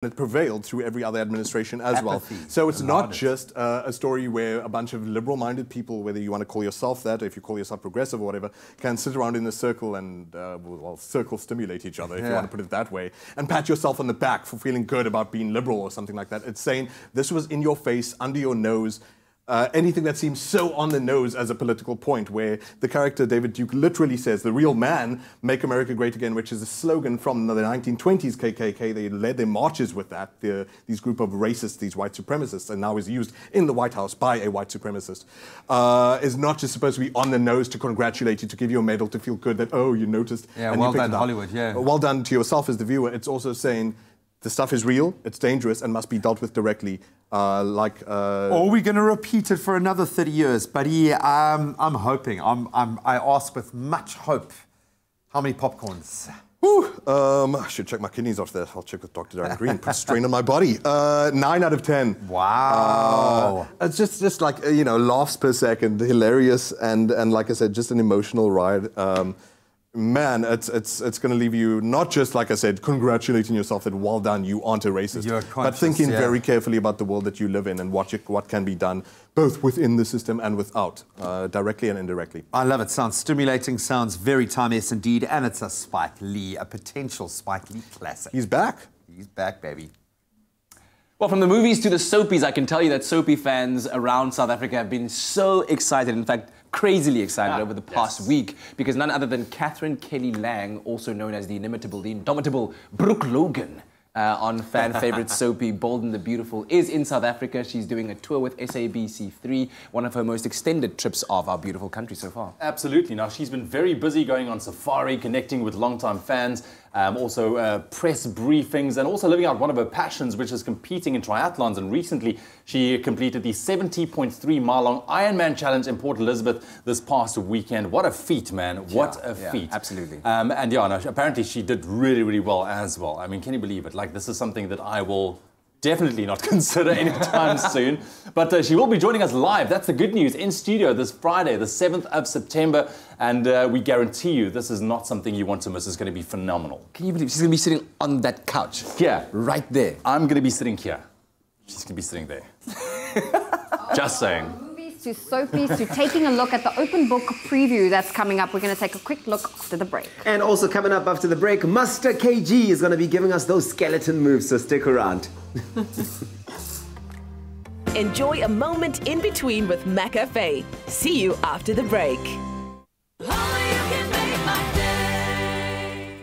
it prevailed through every other administration as well. So it's not just a story where a bunch of liberal-minded people, whether you want to call yourself that, or if you call yourself progressive or whatever, can sit around in a circle and, well, circle stimulate each other, if you want to put it that way, and pat yourself on the back for feeling good about being liberal or something like that. It's saying this was in your face, under your nose, anything that seems so on the nose as a political point, where the character David Duke literally says, the real man, make America great again, which is a slogan from the 1920s KKK. They led their marches with that, these group of racists, these white supremacists, and now is used in the White House by a white supremacist, is not just supposed to be on the nose to congratulate you, to give you a medal, to feel good that, oh, you noticed. Yeah, and well you done, Hollywood, yeah. Well done to yourself as the viewer. It's also saying, the stuff is real, it's dangerous, and must be dealt with directly. Or are we going to repeat it for another 30 years? Buddy, I'm hoping. I ask with much hope. How many popcorns? I should check my kidneys after that. I'll check with Dr. Darren Green. Put strain on my body. 9 out of 10. Wow. It's just like, you know, laughs per second, hilarious, and like I said, just an emotional ride. Man, it's going to leave you not just, like I said, congratulating yourself that well done, you aren't a racist, but thinking very carefully about the world that you live in and what can be done, both within the system and without, directly and indirectly. I love it. Sounds stimulating, sounds very timeless indeed, and it's a Spike Lee, a potential Spike Lee classic. He's back. He's back, baby. Well, from the movies to the soapies, I can tell you that soapy fans around South Africa have been so excited, in fact, crazily excited over the past week, because none other than Catherine Kelly-Lang, also known as the inimitable, the indomitable Brooke Logan, on fan favorite soapy Bold and the Beautiful, is in South Africa. She's doing a tour with SABC3, one of her most extended trips of our beautiful country so far. Absolutely. Now, she's been very busy going on safari, connecting with longtime fans, also press briefings, and also living out one of her passions, which is competing in triathlons. And recently, she completed the 70.3-mile-long Ironman challenge in Port Elizabeth this past weekend. What a feat, man. What a feat. Absolutely. And yeah, no, apparently she did really, really well as well. I mean, can you believe it? Like, this is something that I will definitely not consider anytime soon. But she will be joining us live. That's the good news. In studio this Friday, the 7th of September. And we guarantee you this is not something you want to miss. It's going to be phenomenal. Can you believe she's going to be sitting on that couch? Yeah. Right there. I'm going to be sitting here. She's going to be sitting there. Just saying. To soapies, to taking a look at the open book preview that's coming up. We're going to take a quick look after the break. And also coming up after the break, Master KG is going to be giving us those skeleton moves, so stick around. Enjoy a moment in between with McAfee. See you after the break.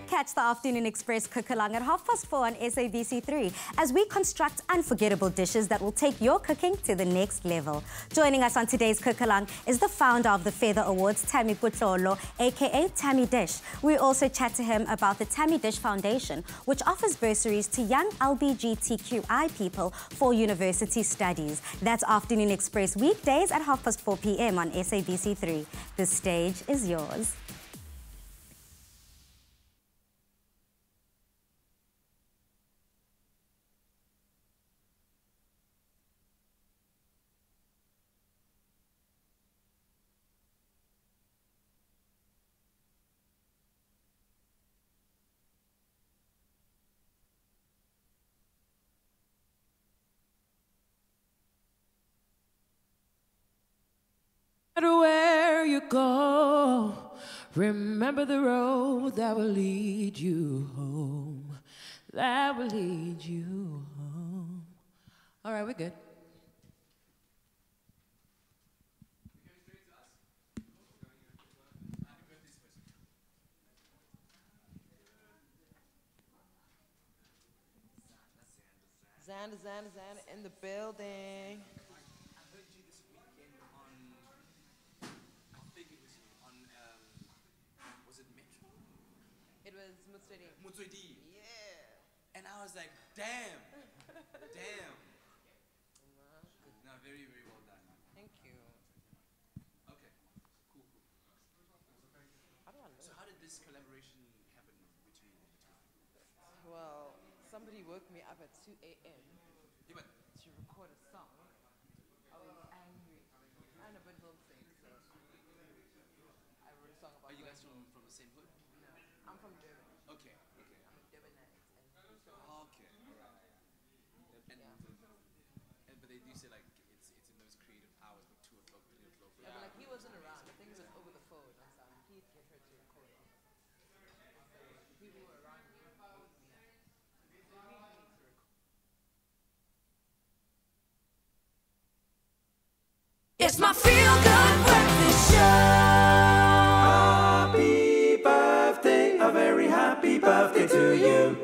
Catch the Afternoon Express Cook-along at 4:30 on SABC3 as we construct unforgettable dishes that will take your cooking to the next level. Joining us on today's Cook-along is the founder of the Feather Awards, Tammy Kutlolo, aka Tammy Dish. We also chat to him about the Tammy Dish Foundation, which offers bursaries to young LGBTQI people for university studies. That's Afternoon Express weekdays at 4:30 p.m. on SABC3. The stage is yours. Where you go, remember the road that will lead you home, that will lead you home. All right, we're good. Xander in the building. Yeah. And I was like, damn. Damn. No, very, very well done. Thank you. Okay. Cool. So how did this collaboration happen between the two? Well, somebody woke me up at 2 a.m. Yeah, but to record a song. I was angry and a bit homesick, so I wrote a song about. Are you guys from the same hood? No, I'm from Durban. Okay. I'm a Durbanite. Okay. It's my feel-good breakfast show. Happy birthday, a very happy birthday to you.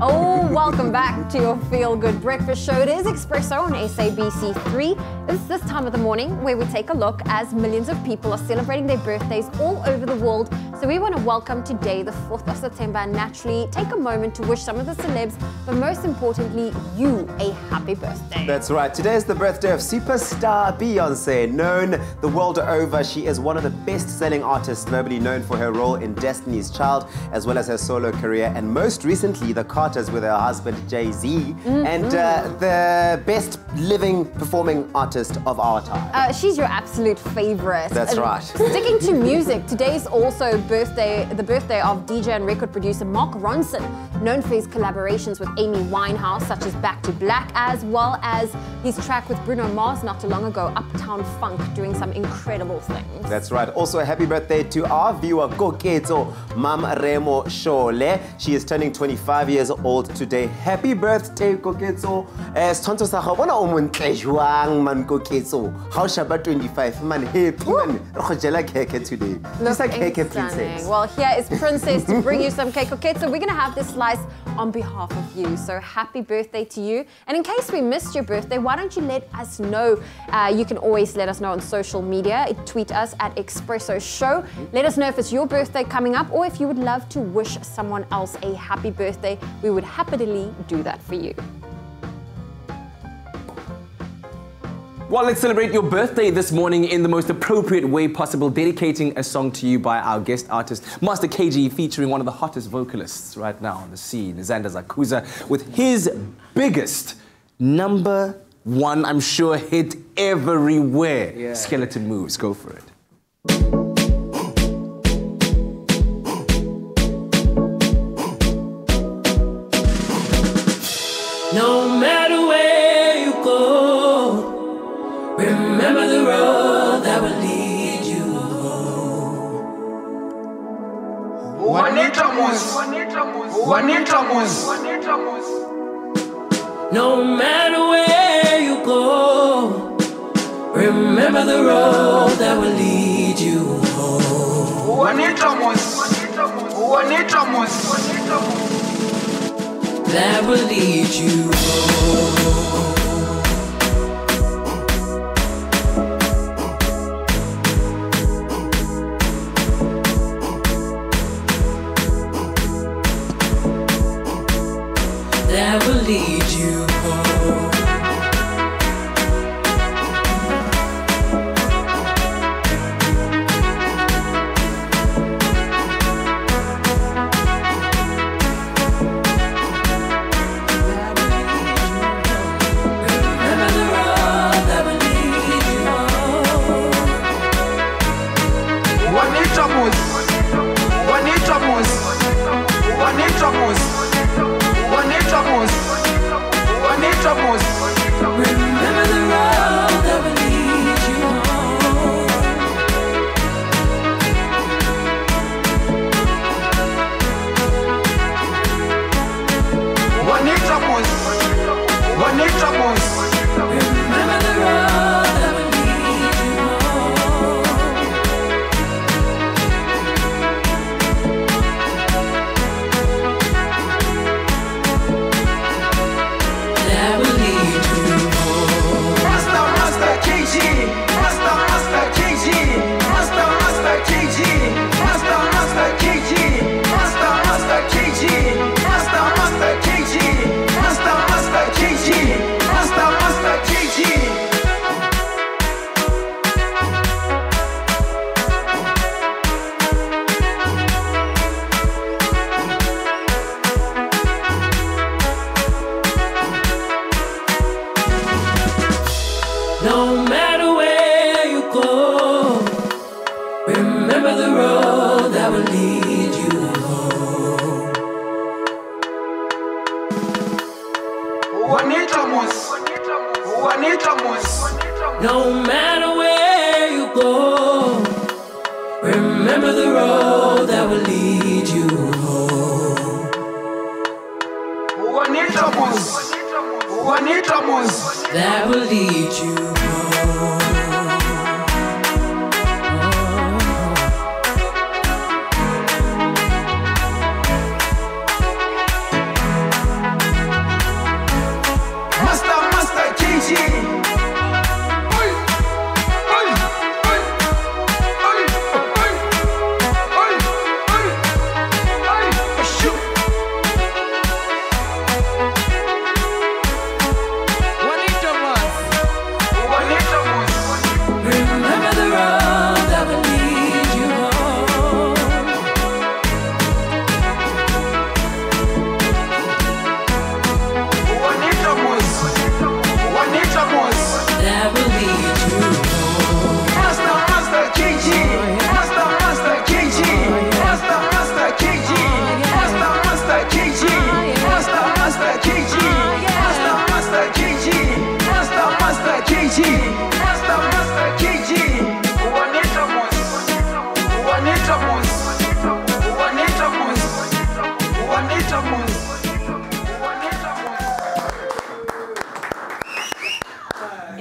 Oh, welcome back to your Feel Good Breakfast Show. It is Expresso on SABC3. It's this time of the morning where we take a look as millions of people are celebrating their birthdays all over the world. So we want to welcome today, the 4th of September, and naturally take a moment to wish some of the celebs, but most importantly, you, a happy birthday. That's right. Today is the birthday of superstar Beyonce. Known the world over, she is one of the best-selling artists globally, known for her role in Destiny's Child, as well as her solo career, and most recently, the Carters with her husband Jay-Z, and the best living performing artist of our time. She's your absolute favorite. That's right. Sticking to music, today's also the birthday of DJ and record producer Mark Ronson, known for his collaborations with Amy Winehouse, such as Back to Black, as well as his track with Bruno Mars not too long ago, Uptown Funk, doing some incredible things. That's right. Also, a happy birthday to our viewer, Koketso Mam Remo Shole. She is turning 25 years old today. Happy birthday, Koketso. Stonto sa ga bona o montle jwang man Koketso. How shaba 25 man happy man. Re jela keke today. Looks like keke stunning. princess. Well, here is Princess to bring you some cake. Okay, so we're going to have this slice on behalf of you. So happy birthday to you. And in case we missed your birthday, why don't you let us know? You can always let us know on social media. Tweet us at Expresso Show. Let us know if it's your birthday coming up or if you would love to wish someone else a happy birthday. We would happily do that for you. Well, let's celebrate your birthday this morning in the most appropriate way possible, dedicating a song to you by our guest artist, Master KG, featuring one of the hottest vocalists right now on the scene, Xander Zakuza, with his biggest #1, I'm sure, hit everywhere. Skeleton Moves. Go for it. No matter where you go, remember the road that will lead you home. No matter where you go, remember the road that will lead you home. That will lead you home. That will lead you home. Remember the road that will lead you home. Remember the road that will lead you home. Remember the road that will lead you home. That will lead you home. Master KG, Master KG, Master KG, Master KG, Master KG, Master KG, Master KG, Master KG. No matter where you go, remember the road that will lead you home. No matter where you go, remember the road that will lead you home. That will lead you home.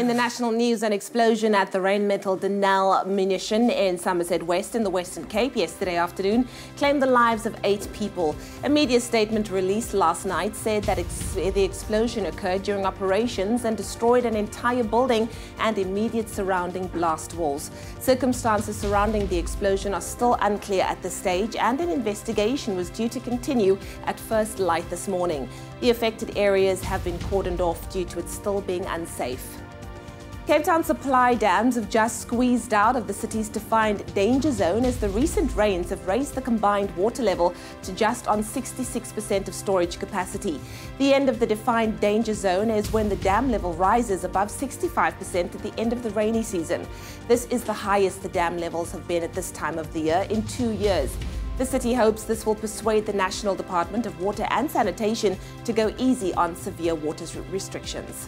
In the national news, an explosion at the Rheinmetall Denel munition in Somerset West in the Western Cape yesterday afternoon claimed the lives of 8 people. A media statement released last night said that the explosion occurred during operations and destroyed an entire building and immediate surrounding blast walls. Circumstances surrounding the explosion are still unclear at this stage, and an investigation was due to continue at first light this morning. The affected areas have been cordoned off due to it still being unsafe. Cape Town supply dams have just squeezed out of the city's defined danger zone as the recent rains have raised the combined water level to just on 66% of storage capacity. The end of the defined danger zone is when the dam level rises above 65% at the end of the rainy season. This is the highest the dam levels have been at this time of the year in 2 years. The city hopes this will persuade the National Department of Water and Sanitation to go easy on severe water restrictions.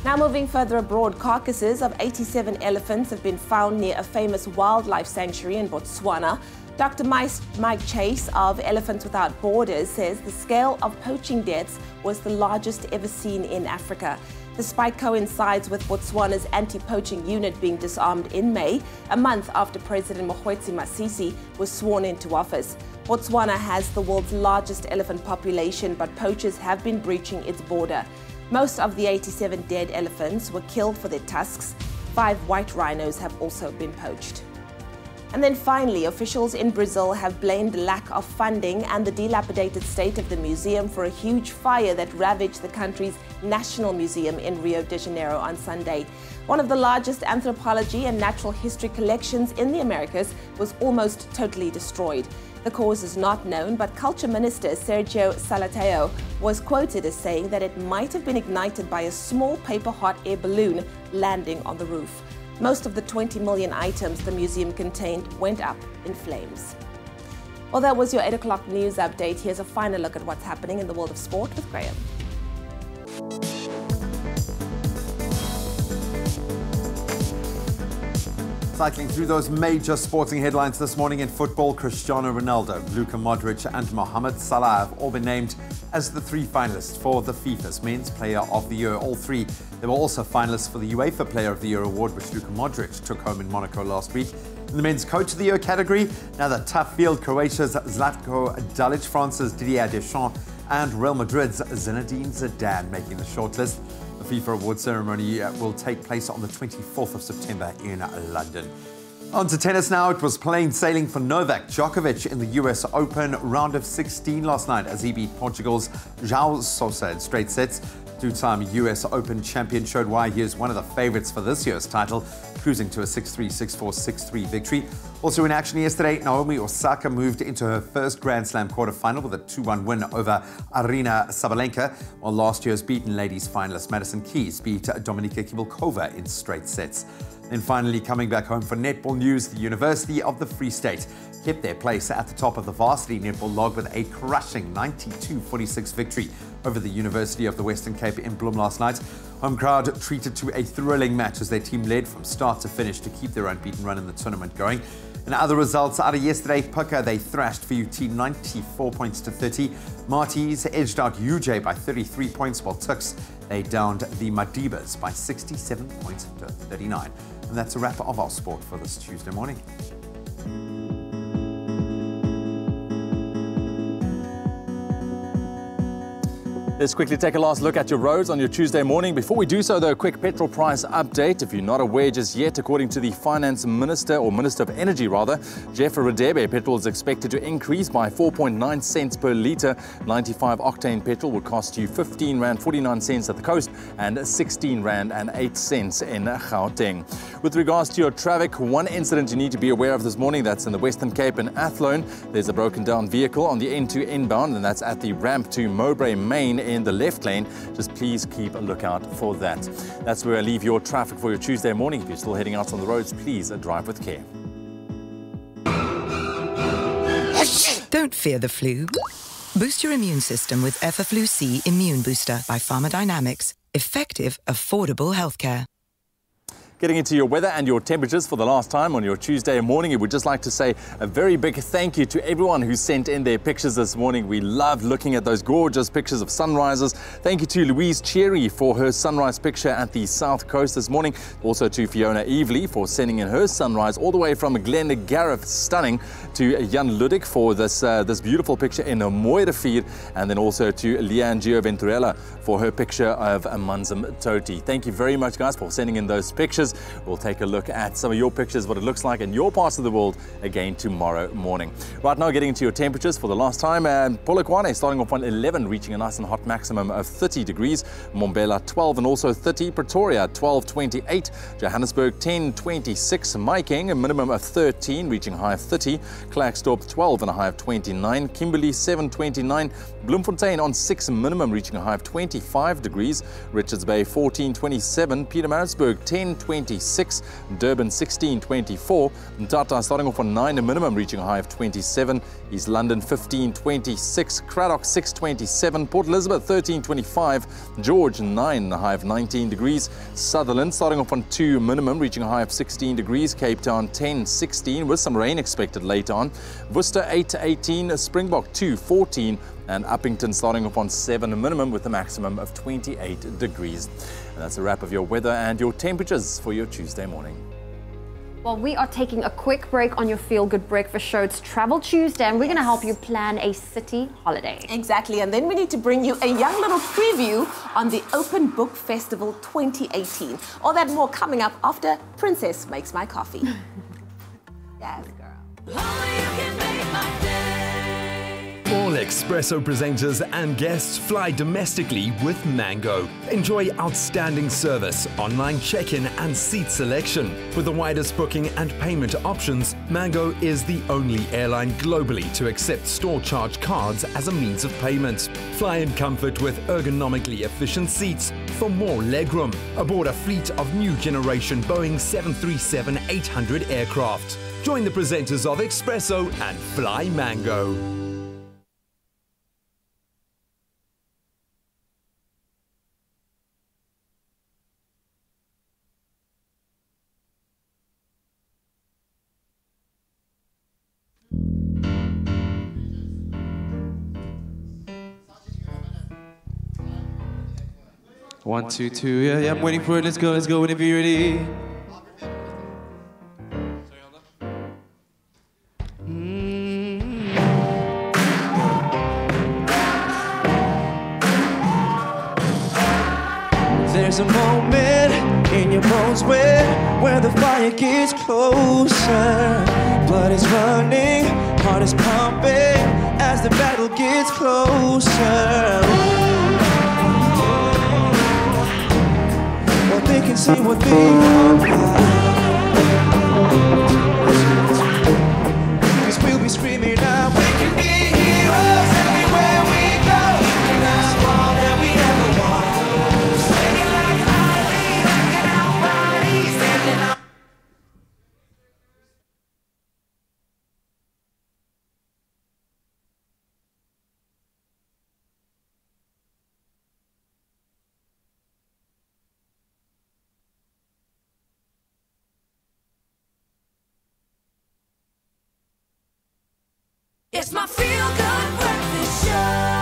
Now moving further abroad, carcasses of 87 elephants have been found near a famous wildlife sanctuary in Botswana. Dr. Mike Chase of Elephants Without Borders says the scale of poaching deaths was the largest ever seen in Africa. The spike coincides with Botswana's anti-poaching unit being disarmed in May, a month after President Mokgweetsi Masisi was sworn into office. Botswana has the world's largest elephant population, but poachers have been breaching its border. Most of the 87 dead elephants were killed for their tusks. 5 white rhinos have also been poached. And then finally, officials in Brazil have blamed the lack of funding and the dilapidated state of the museum for a huge fire that ravaged the country's National Museum in Rio de Janeiro on Sunday. One of the largest anthropology and natural history collections in the Americas was almost totally destroyed. The cause is not known, but Culture Minister Sergio Salateo was quoted as saying that it might have been ignited by a small paper hot air balloon landing on the roof. Most of the 20 million items the museum contained went up in flames. Well, that was your 8 o'clock news update. Here's a final look at what's happening in the world of sport with Graham. Cycling through those major sporting headlines this morning in football, Cristiano Ronaldo, Luka Modric and Mohamed Salah have all been named as the 3 finalists for the FIFA's Men's Player of the Year. All 3, they were also finalists for the UEFA Player of the Year award, which Luka Modric took home in Monaco last week. In the Men's Coach of the Year category, now the tough field, Croatia's Zlatko Dalic, France's Didier Deschamps and Real Madrid's Zinedine Zidane making the shortlist. The FIFA award ceremony will take place on the 24th of September in London. On to tennis now. It was plain sailing for Novak Djokovic in the US Open round of 16 last night as he beat Portugal's João Sousa in straight sets. 2-time US Open champion showed why he is one of the favourites for this year's title, cruising to a 6-3, 6-4, 6-3 victory. Also in action yesterday, Naomi Osaka moved into her first Grand Slam quarterfinal with a 2-1 win over Aryna Sabalenka, while last year's beaten ladies finalist Madison Keys beat Dominika Kibelkova in straight sets. Then finally, coming back home for netball news, the University of the Free State kept their place at the top of the varsity netball log with a crushing 92-46 victory over the University of the Western Cape in Bloem last night. Home crowd treated to a thrilling match as their team led from start to finish to keep their unbeaten run in the tournament going. And other results out of yesterday, Puka, they thrashed for UT 94 points to 30. Marties edged out UJ by 33 points, while Tuks, they downed the Madibas by 67 points to 39. And that's a wrap of our sport for this Tuesday morning. Let's quickly take a last look at your roads on your Tuesday morning. Before we do so, though, a quick petrol price update. If you're not aware just yet, according to the Finance Minister, or Minister of Energy rather, Jeff Radebe, petrol is expected to increase by 4.9 cents per litre. 95 octane petrol will cost you 15 Rand 49 cents at the coast and 16 Rand and 8 cents in Gauteng. With regards to your traffic, one incident you need to be aware of this morning, that's in the Western Cape in Athlone. There's a broken down vehicle on the N2 inbound, and that's at the ramp to Mowbray Main in the left lane. Just please keep a lookout for that. That's where I leave your traffic for your Tuesday morning. If you're still heading out on the roads, please drive with care. Don't fear the flu. Boost your immune system with Effaflu-C Immune Booster by Pharmadynamics. Effective, affordable healthcare. Getting into your weather and your temperatures for the last time on your Tuesday morning, we would just like to say a very big thank you to everyone who sent in their pictures this morning. We loved looking at those gorgeous pictures of sunrises. Thank you to Louise Cherry for her sunrise picture at the South Coast this morning. Also to Fiona Evely for sending in her sunrise all the way from Glenda Gareth, stunning, to Jan Ludik for this beautiful picture in Mooirivier, and then also to Leanne Gioventurella for her picture of Manzam Toti. Thank you very much, guys, for sending in those pictures. We'll take a look at some of your pictures, what it looks like in your parts of the world again tomorrow morning. Right now, getting into your temperatures for the last time, Polokwane starting off on 11, reaching a nice and hot maximum of 30 degrees. Mbombela 12 and also 30. Pretoria 12.28. Johannesburg 10.26. Mahikeng a minimum of 13, reaching a high of 30. Klerksdorp 12 and a high of 29. Kimberley 7.29. Bloemfontein on 6, minimum reaching a high of 25 degrees. Richards Bay 14.27. Pietermaritzburg 10.26. Durban 16.24. Mthatha starting off on 9, a minimum reaching a high of 27. East London 15.26. Cradock 6.27. Port Elizabeth 13.25. George 9 and a high of 19 degrees. Sutherland starting off on 2, minimum reaching a high of 16 degrees. Cape Town 10.16 with some rain expected later on. Worcester 8.18. Springbok 2.14. And Uppington starting off on 7, a minimum with a maximum of 28 degrees. And that's a wrap of your weather and your temperatures for your Tuesday morning. Well, we are taking a quick break on your Feel Good Breakfast Show. It's Travel Tuesday, and we're going to help you plan a city holiday. Exactly, and then we need to bring you a young little preview on the Open Book Festival 2018. All that and more coming up after Princess Makes My Coffee. Yes, girl. All Expresso presenters and guests fly domestically with Mango. Enjoy outstanding service, online check-in and seat selection. With the widest booking and payment options, Mango is the only airline globally to accept store charge cards as a means of payment. Fly in comfort with ergonomically efficient seats for more legroom. Aboard a fleet of new generation Boeing 737-800 aircraft. Join the presenters of Expresso and fly Mango. One, two, two, yeah, I'm waiting for it. Let's go whenever you're ready. There's a moment in your bones where the fire gets closer. Blood is running, heart is pumping as the battle gets closer. They can see what they want. Cause we'll be screaming out. We can be heroes everywhere we go. And that's all that we ever want. Singing like Harley, rocking our bodies, standing up. It's my Feel Good Breakfast Show.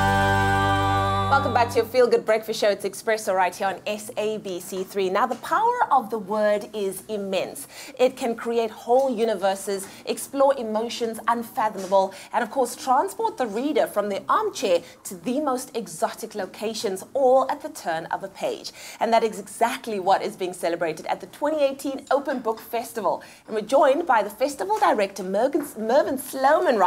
Welcome back to your Feel Good Breakfast Show. It's Expresso right here on SABC3. Now, the power of the word is immense. It can create whole universes, explore emotions unfathomable, and of course, transport the reader from the armchair to the most exotic locations, all at the turn of a page. And that is exactly what is being celebrated at the 2018 Open Book Festival. And we're joined by the festival director, Mervyn Sloman,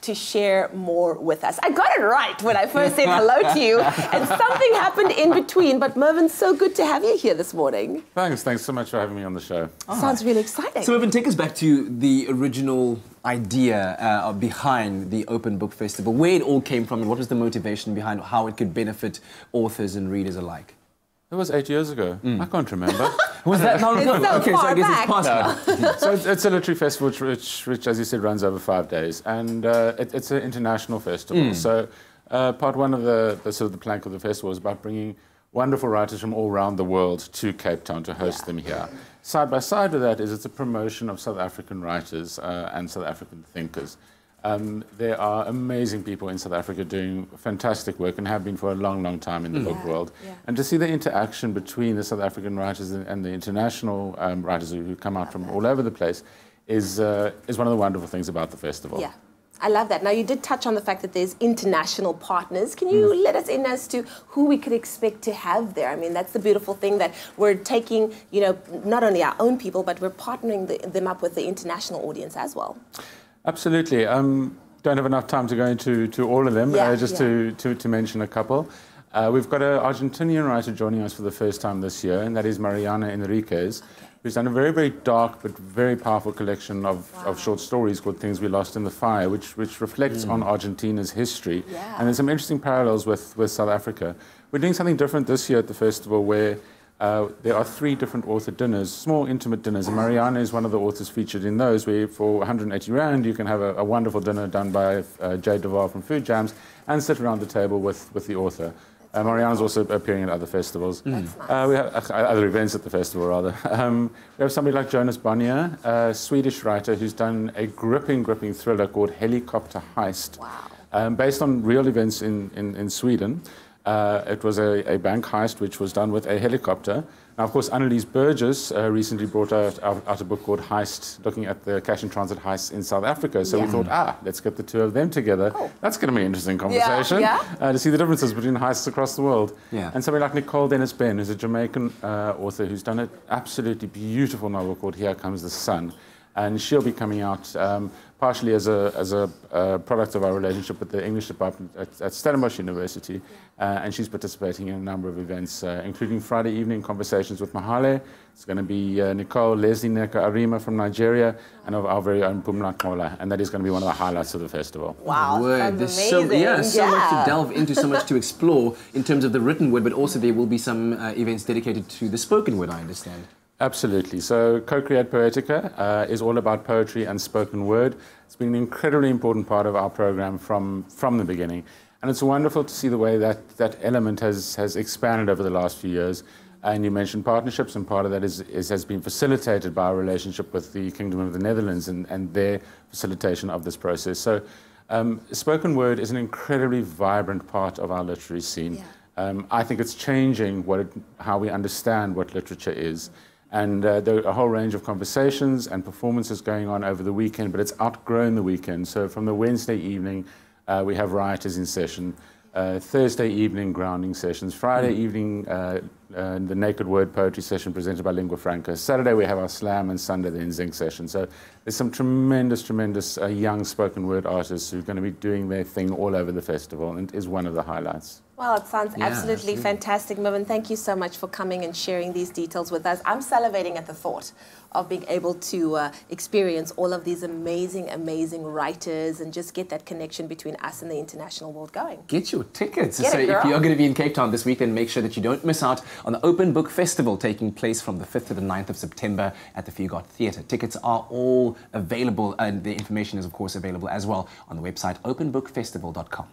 to share more with us. I got it right when I first said hello to you, and something happened in between. But Mervyn, so good to have you here this morning. Thanks so much for having me on the show. Sounds really exciting. So Mervyn, take us back to the original idea behind the Open Book Festival, where it all came from and what was the motivation behind how it could benefit authors and readers alike. It was 8 years ago. I can't remember. Was that not? It's so okay, far so I guess back. it's past now. So it's a literary festival which, as you said, runs over 5 days, and it's an international festival. So part one of the sort of the plank of the festival is about bringing wonderful writers from all around the world to Cape Town to host them here. Side by side with that is it's a promotion of South African writers and South African thinkers. There are amazing people in South Africa doing fantastic work and have been for a long, long time in the book world. And to see the interaction between the South African writers and the international writers who come out from all over the place is one of the wonderful things about the festival. Yeah. I love that. Now, you did touch on the fact that there's international partners. Can you let us in as to who we could expect to have there? I mean, that's the beautiful thing, that we're taking, you know, not only our own people, but we're partnering them up with the international audience as well. Absolutely. Don't have enough time to go into all of them, just to mention a couple. We've got an Argentinian writer joining us for the first time this year, and that is Mariana Enriquez, who's done a very, very dark but very powerful collection of short stories called Things We Lost in the Fire, which reflects on Argentina's history. And there's some interesting parallels with South Africa. We're doing something different this year at the festival, where there are 3 different author dinners, small intimate dinners, and Mariana is one of the authors featured in those, where for 180 Rand you can have a wonderful dinner done by Jay Devar from Food Jams and sit around the table with the author. Mariana's also appearing at other festivals. We have other events at the festival, rather. We have somebody like Jonas Bonnier, a Swedish writer who's done a gripping thriller called Helicopter Heist, based on real events in Sweden. It was a bank heist which was done with a helicopter. Now, of course, Annelies Burgess recently brought out a book called Heist, looking at the cash and transit heists in South Africa. So we thought, let's get the 2 of them together. That's going to be an interesting conversation to see the differences between heists across the world. And somebody like Nicole Dennis-Ben, who's a Jamaican author who's done an absolutely beautiful novel called Here Comes the Sun. And she'll be coming out partially as a product of our relationship with the English department at Stellenbosch University. And she's participating in a number of events, including Friday evening conversations with Mahale. It's going to be Nicole, Leslie Neka Arima from Nigeria, and our very own Pumla Mola. And that is going to be one of the highlights of the festival. Wow, there's so much to delve into, so much to explore in terms of the written word, but also there will be some events dedicated to the spoken word, I understand. Absolutely. So Co-Create Poetica is all about poetry and spoken word. It's been an incredibly important part of our program from the beginning. And it's wonderful to see the way that element has expanded over the last few years. And you mentioned partnerships, and part of that has been facilitated by our relationship with the Kingdom of the Netherlands and their facilitation of this process. So spoken word is an incredibly vibrant part of our literary scene. I think it's changing how we understand what literature is. And there are a whole range of conversations and performances going on over the weekend, but it's outgrown the weekend. So from the Wednesday evening, we have Rioters in session. Thursday evening, grounding sessions. Friday evening, the Naked Word poetry session presented by Lingua Franca. Saturday, we have our slam, and Sunday, the NZinc session. So there's some tremendous young spoken word artists who are going to be doing their thing all over the festival, and it is one of the highlights. Well, it sounds absolutely fantastic, Mervyn. Thank you so much for coming and sharing these details with us. I'm salivating at the thought of being able to experience all of these amazing writers and just get that connection between us and the international world going. Get your tickets. So if you're going to be in Cape Town this week, then make sure that you don't miss out on the Open Book Festival taking place from the 5th to the 9th of September at the Fugard Theatre. Tickets are all available, and the information is, of course, available as well on the website openbookfestival.com.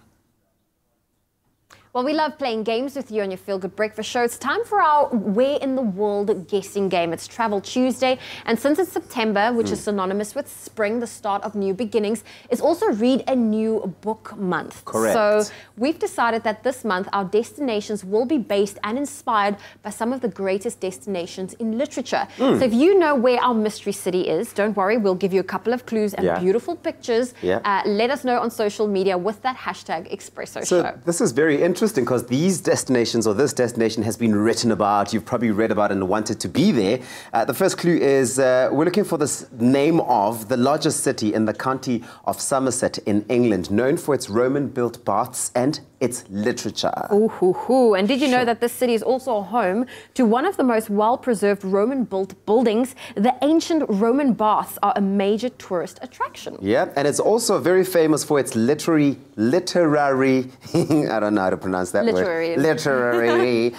Well, we love playing games with you on your Feel Good Breakfast show. It's time for our Where in the World guessing game. It's Travel Tuesday, and since it's September, which is synonymous with spring, the start of new beginnings, it's also Read a New Book Month. Correct. So we've decided that this month our destinations will be based and inspired by some of the greatest destinations in literature. So if you know where our mystery city is, don't worry, we'll give you a couple of clues and beautiful pictures. Let us know on social media with that hashtag Expresso Show. This is very interesting, because these destinations, or this destination, has been written about. You've probably read about it and wanted to be there. The first clue is we're looking for this name of the largest city in the county of Somerset in England, known for its Roman-built baths and its literature. And did you know that this city is also home to one of the most well-preserved Roman-built buildings? The ancient Roman baths are a major tourist attraction. Yeah, and it's also very famous for its literary, I don't know how to pronounce that word. Literary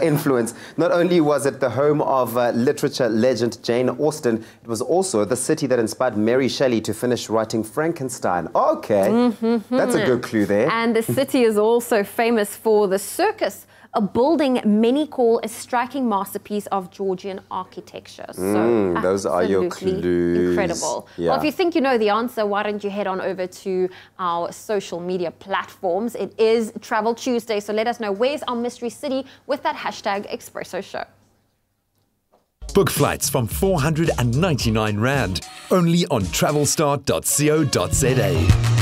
influence. Not only was it the home of literature legend Jane Austen, it was also the city that inspired Mary Shelley to finish writing Frankenstein. Okay, that's a good clue there. And the city is also famous for the circus a building many call a striking masterpiece of Georgian architecture. So those are your clues. Incredible. Yeah. Well, if you think you know the answer, why don't you head on over to our social media platforms. It is Travel Tuesday, so let us know where's our mystery city with that hashtag Expresso Show. Book flights from 499 Rand, only on travelstar.co.za.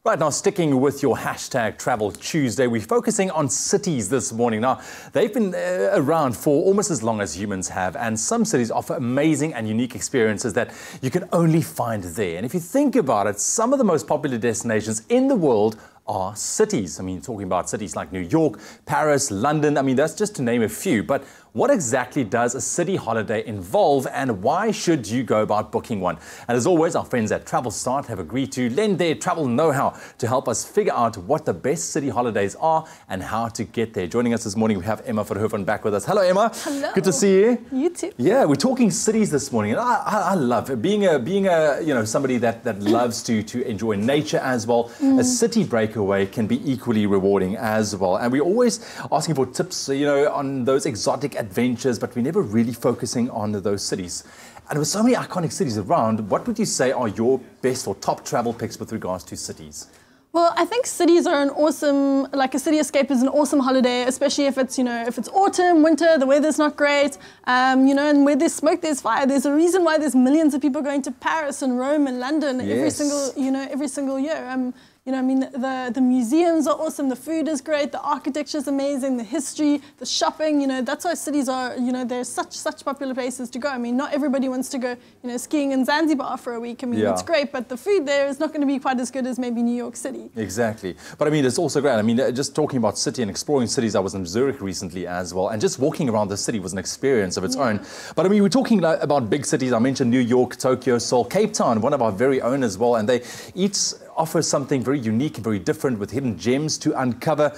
Right, now sticking with your hashtag Travel Tuesday, we're focusing on cities this morning. Now, they've been around for almost as long as humans have, and some cities offer amazing and unique experiences that you can only find there. And if you think about it, some of the most popular destinations in the world are cities. I mean, talking about cities like New York, Paris, London, I mean, that's just to name a few. But what exactly does a city holiday involve, and why should you go about booking one? And as always, our friends at TravelStart have agreed to lend their travel know-how to help us figure out what the best city holidays are and how to get there. Joining us this morning, we have Emma Verhoeven back with us. Hello, Emma. Hello. Good to see you. You too. Yeah, we're talking cities this morning, and I love it. Being a somebody that loves to enjoy nature as well. A city breakaway can be equally rewarding as well. And we're always asking for tips, on those exotic adventures, but we're never really focusing on those cities. And with so many iconic cities around, what would you say are your best or top travel picks with regards to cities? Well, I think cities are a city escape is an awesome holiday, especially if it's, if it's autumn, winter, the weather's not great, and where there's smoke, there's fire. There's a reason why there's millions of people going to Paris and Rome and London every single year. The museums are awesome, the food is great, the architecture is amazing, the history, the shopping, that's why cities are, they're such popular places to go. I mean, not everybody wants to go, skiing in Zanzibar for a week. I mean, it's great, but the food there is not going to be quite as good as maybe New York City. Exactly. But I mean, it's also great. I mean, just talking about city and exploring cities, I was in Zurich recently as well, and just walking around the city was an experience of its own. But I mean, we're talking about big cities. I mentioned New York, Tokyo, Seoul, Cape Town, one of our very own as well, and they each offer something very unique and very different with hidden gems to uncover.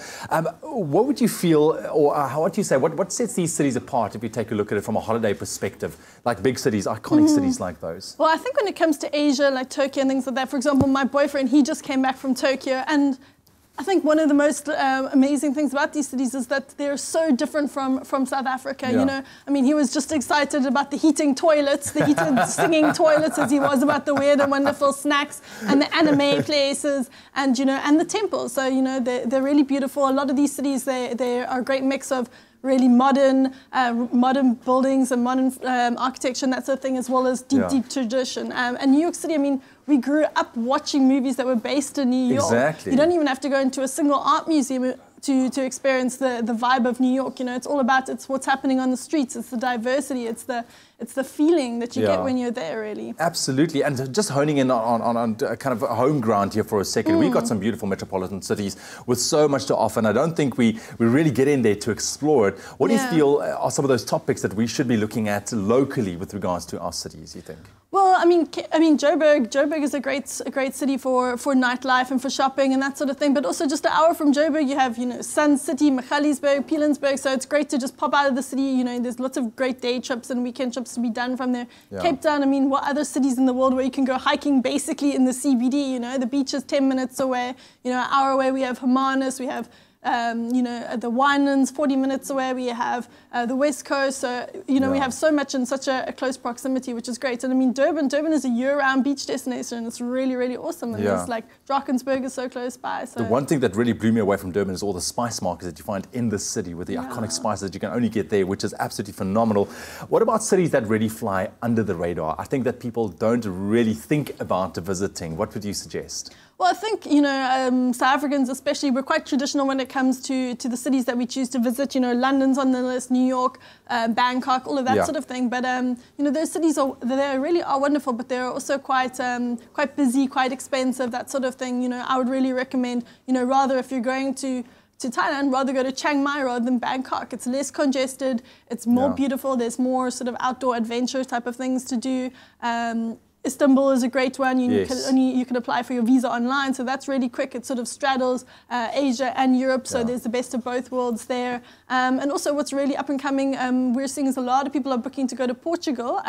What would you feel, or what do you say, what sets these cities apart if you take a look at it from a holiday perspective, like big cities, iconic cities like those? Well, I think when it comes to Asia, like Tokyo and things like that, for example, my boyfriend, he just came back from Tokyo, and I think one of the most amazing things about these cities is that they're so different from South Africa. I mean, he was just excited about the heating toilets, the heated singing toilets, as he was about the weird and wonderful snacks and the anime places, and and the temples. So they're really beautiful. A lot of these cities, they are a great mix of really modern buildings and modern architecture and that sort of thing, as well as deep tradition. And New York City, I mean, we grew up watching movies that were based in New York. Exactly. You don't even have to go into a single art museum to experience the vibe of New York. It's all about, it's what's happening on the streets, it's the diversity, it's the feeling that you get when you're there, really. Absolutely. And just honing in on kind of home ground here for a second, we've got some beautiful metropolitan cities with so much to offer, and I don't think we really get in there to explore it. What do you feel are some of those topics that we should be looking at locally with regards to our cities, you think? Well, I mean, Joburg is a great city for nightlife and for shopping and that sort of thing. But also just an hour from Joburg, you have Sun City, Magaliesburg, Pilanesberg. So it's great to just pop out of the city. There's lots of great day trips and weekend trips to be done from there. Yeah. Cape Town, I mean, what other cities in the world where you can go hiking basically in the CBD? The beach is 10 minutes away. An hour away we have Hermanus, we have the Winelands 40 minutes away, we have the West Coast, so, we have so much in such a close proximity, which is great. And I mean, Durban is a year-round beach destination. It's really, really awesome. And there's like Drakensberg is so close by. So. The one thing that really blew me away from Durban is all the spice markets that you find in the city with the iconic spices that you can only get there, which is absolutely phenomenal. What about cities that really fly under the radar? I think that people don't really think about visiting. What would you suggest? Well, I think, South Africans especially, we're quite traditional when it comes to the cities that we choose to visit. London's on the list, New York, Bangkok, all of that sort of thing. But, those cities, they really are wonderful, but they're also quite busy, quite expensive, that sort of thing. I would really recommend, rather if you're going to Thailand, rather go to Chiang Mai rather than Bangkok. It's less congested, it's more beautiful, there's more sort of outdoor adventure type of things to do. Istanbul is a great one. You can apply for your visa online, so that's really quick. It sort of straddles Asia and Europe, so there's the best of both worlds there. And also what's really up and coming, we're seeing is a lot of people are booking to go to Portugal.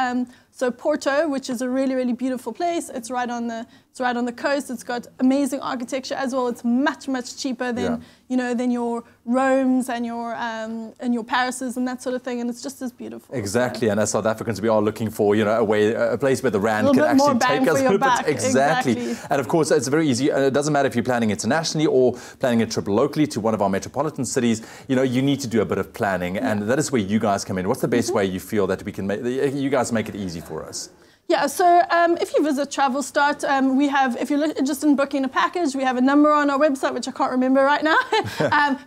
So Porto, which is a really, really beautiful place. It's right on the It's right on the coast. It's got amazing architecture as well. It's much, much cheaper than than your Romes and your Parises and that sort of thing. And it's just as beautiful. Exactly. And as South Africans, we are looking for a place where the rand can actually take us. Exactly. And of course, it's very easy. It doesn't matter if you're planning internationally or planning a trip locally to one of our metropolitan cities. You need to do a bit of planning, and that is where you guys come in. What's the best way you feel that we can you guys make it easy for us? Yeah, so if you visit Travel Start, we have, if you're interested in booking a package, we have a number on our website, which I can't remember right now,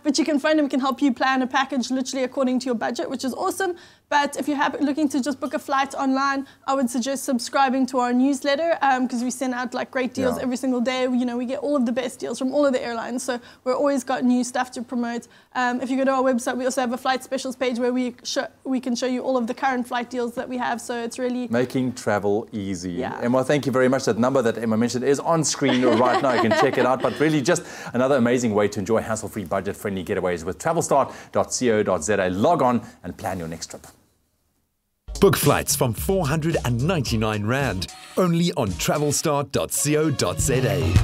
but you can phone and we can help you plan a package literally according to your budget, which is awesome. But if you're looking to just book a flight online, I would suggest subscribing to our newsletter because we send out like great deals every single day. We get all of the best deals from all of the airlines, so we're always got new stuff to promote. If you go to our website, we also have a flight specials page where we can show you all of the current flight deals that we have. So it's really making travel easy. Yeah. Emma, thank you very much. That number that Emma mentioned is on screen right now. You can check it out. But really, just another amazing way to enjoy hassle-free, budget-friendly getaways with travelstart.co.za. Log on and plan your next trip. Book flights from 499 Rand, only on travelstart.co.za.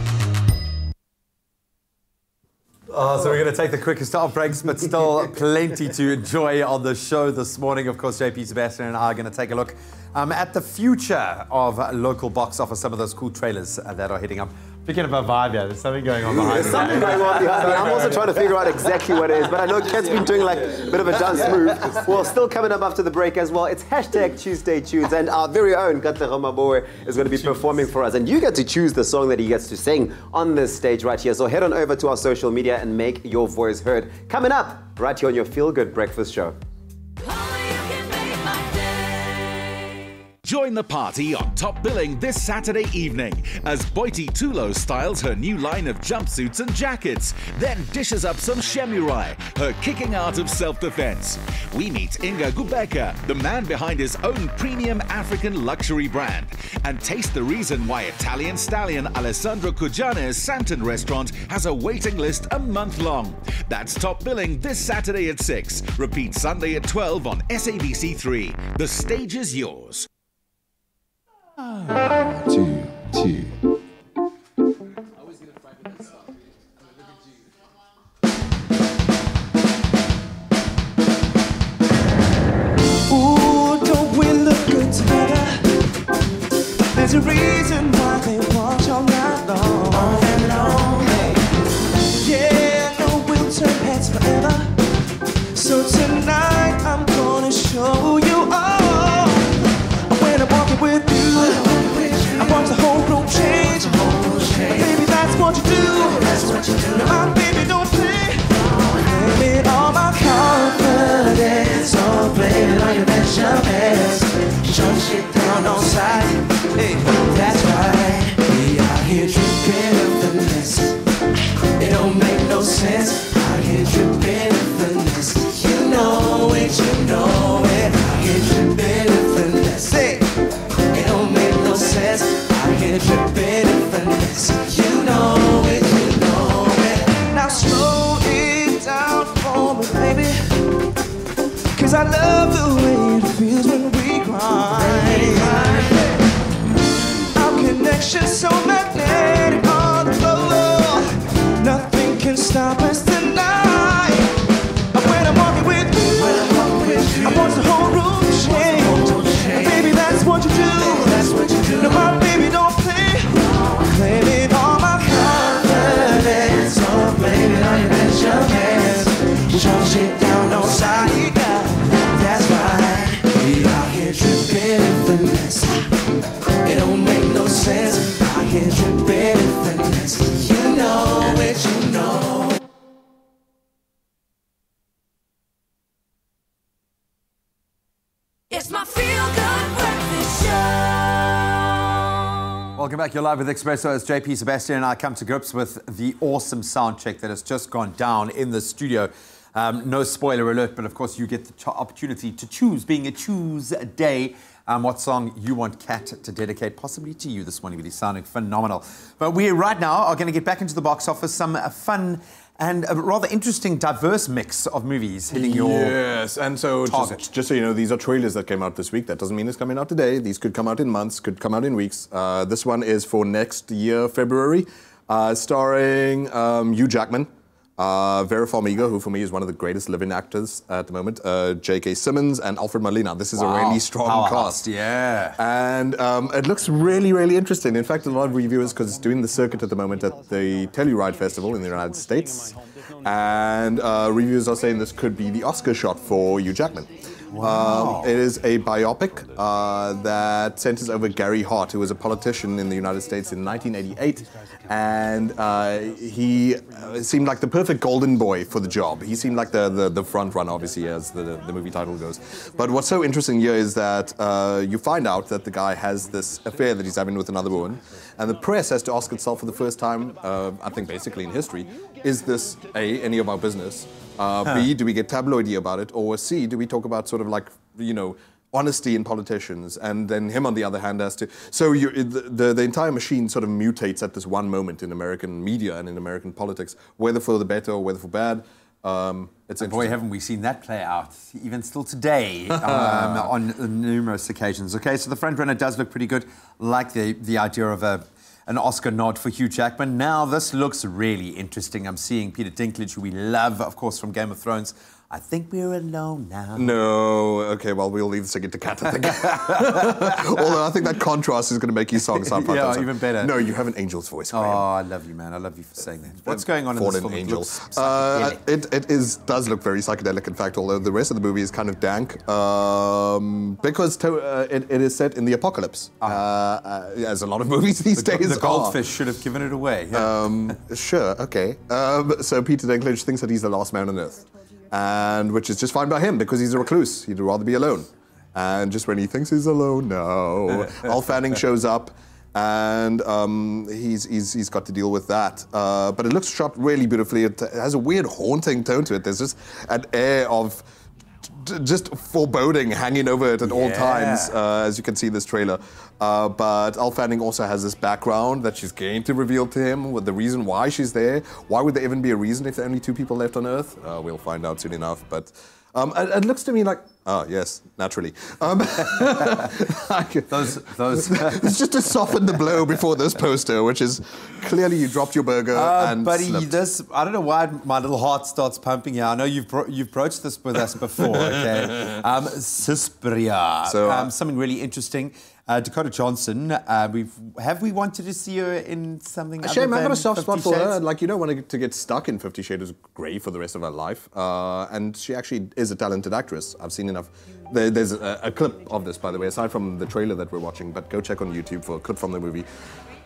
So we're going to take the quickest of breaks, but still plenty to enjoy on the show this morning. Of course, JP, Sebastian and I are going to take a look at the future of local box office, some of those cool trailers that are hitting up. Picking up a vibe here, there's something going on behind me. There's something going on behind me. I'm also trying to figure out exactly what it is, but I know Kat's been doing like a bit of a dance move. Well, still coming up after the break as well, it's hashtag Tuesday Tunes, and our very own Katlego Maboe is going to be performing for us. And you get to choose the song that he gets to sing on this stage right here. So head on over to our social media and make your voice heard. Coming up right here on your Feel Good Breakfast Show. Join the party on Top Billing this Saturday evening as Boiti Tulo styles her new line of jumpsuits and jackets, then dishes up some shemurai, her kicking out of self-defense. We meet Inga Gubeka, the man behind his own premium African luxury brand, and taste the reason why Italian stallion Alessandro Cugiane's Santon restaurant has a waiting list a month long. That's Top Billing this Saturday at 6. Repeat Sunday at 12 on SABC3. The stage is yours. 2, 2. Ooh, don't we look good together? There's a reason why they watch all night long. All and long. Yeah, no, we'll turn heads forever. So tonight I'm gonna show you all. When I'm walking with you, I watch the whole room change. Baby, that's what you do. No, my baby, don't play. Blame it on my confidence, or blame it on your measurements. Shut shit down on sight. Hey, that's right. We are here dripping in finesse. It don't make no sense. Out here dripping in finesse. You know it, you know it. Out here dripping in finesse. Hey. It don't make no sense. I get dripping in finesse. You know it, you know it. Now slow it down for me, baby. Cause I love the way it feels when we grind. Our connection's so magnetic on the floor. Nothing can stop us tonight. When I'm walking with you, I watch the whole room change. Baby, that's what you do. No, my baby, don't play. Blame it on my confidence, or blame it on your measurements. Shut shit down on side. That's right. We out here dripping in finesse. It don't make no sense. Out here dripping in finesse. You know it, you know. It's my Feel Good Breakfast Show. Welcome back. You're live with Expresso as JP, Sebastian and I come to grips with the awesome sound check that has just gone down in the studio. No spoiler alert, but of course you get the opportunity to choose, being a Tuesday, what song you want Kat to dedicate possibly to you this morning, with you sounding phenomenal. But we right now are going to get back into the box office, some fun And a rather interesting, diverse mix of movies hitting your Yes, and so target. just so you know, these are trailers that came out this week. That doesn't mean it's coming out today. These could come out in months, could come out in weeks. This one is for next year, February, starring Hugh Jackman, Vera Farmiga, who for me is one of the greatest living actors at the moment, J.K. Simmons, and Alfred Molina. This is a really strong cast. Yeah. And it looks really, really interesting. In fact, a lot of reviewers, because it's doing the circuit at the moment at the Telluride Festival in the United States, and reviewers are saying this could be the Oscar shot for Hugh Jackman. It is a biopic that centers over Gary Hart, who was a politician in the United States in 1988, and he seemed like the perfect golden boy for the job. He seemed like the front runner, obviously, as the movie title goes. But what's so interesting here is that you find out that the guy has this affair that he's having with another woman, and the press has to ask itself for the first time, I think basically in history, is this A, any of our business? B, do we get tabloidy about it? Or C, do we talk about sort of like, you know, honesty in politicians? And then him, on the other hand, has to... So the entire machine sort of mutates at this one moment in American media and in American politics, whether for the better or whether for bad. It's boy, haven't we seen that play out, even still today, on numerous occasions. Okay, so the front runner does look pretty good. Like the idea of an Oscar nod for Hugh Jackman. Now, this looks really interesting. I'm seeing Peter Dinklage, who we love, of course, from Game of Thrones. I think we're alone now. No, okay, well, we'll leave the singing to Kat, I think. Although I think that contrast is going to make your song sound fantastic. Yeah, even better. No, you have an angel's voice, Graham. Oh, I love you, man. I love you for saying that. What's going on in this film? Angel. It does look very psychedelic, in fact, although the rest of the movie is kind of dank, because it is set in the apocalypse, as a lot of movies these days The goldfish should have given it away. Yeah. Sure, okay. So Peter Dinklage thinks that he's the last man on Earth. And which is just fine by him because he's a recluse. He'd rather be alone. And just when he thinks he's alone, no. Al Fanning shows up, and he's got to deal with that. But it looks shot really beautifully. It has a weird haunting tone to it. There's just an air of just foreboding hanging over it at all times, as you can see in this trailer. But Al Fanning also has this background that she's going to reveal to him with the reason why she's there. Why would there even be a reason if there are only 2 people left on Earth? We'll find out soon enough. But it looks to me like, oh yes, naturally. It's just to soften the blow before this poster, which is clearly you dropped your burger and buddy, slipped. I don't know why my little heart starts pumping here. I know you've broached this with us before, okay? Suspiria. So, something really interesting. Dakota Johnson, have we wanted to see her in something Shame, other I've got a than soft spot 50 for her. Shades? Like, you don't want to get stuck in 50 Shades of Grey for the rest of her life. And she actually is a talented actress. I've seen enough. There's a clip of this, by the way, aside from the trailer that we're watching, but go check on YouTube for a clip from the movie.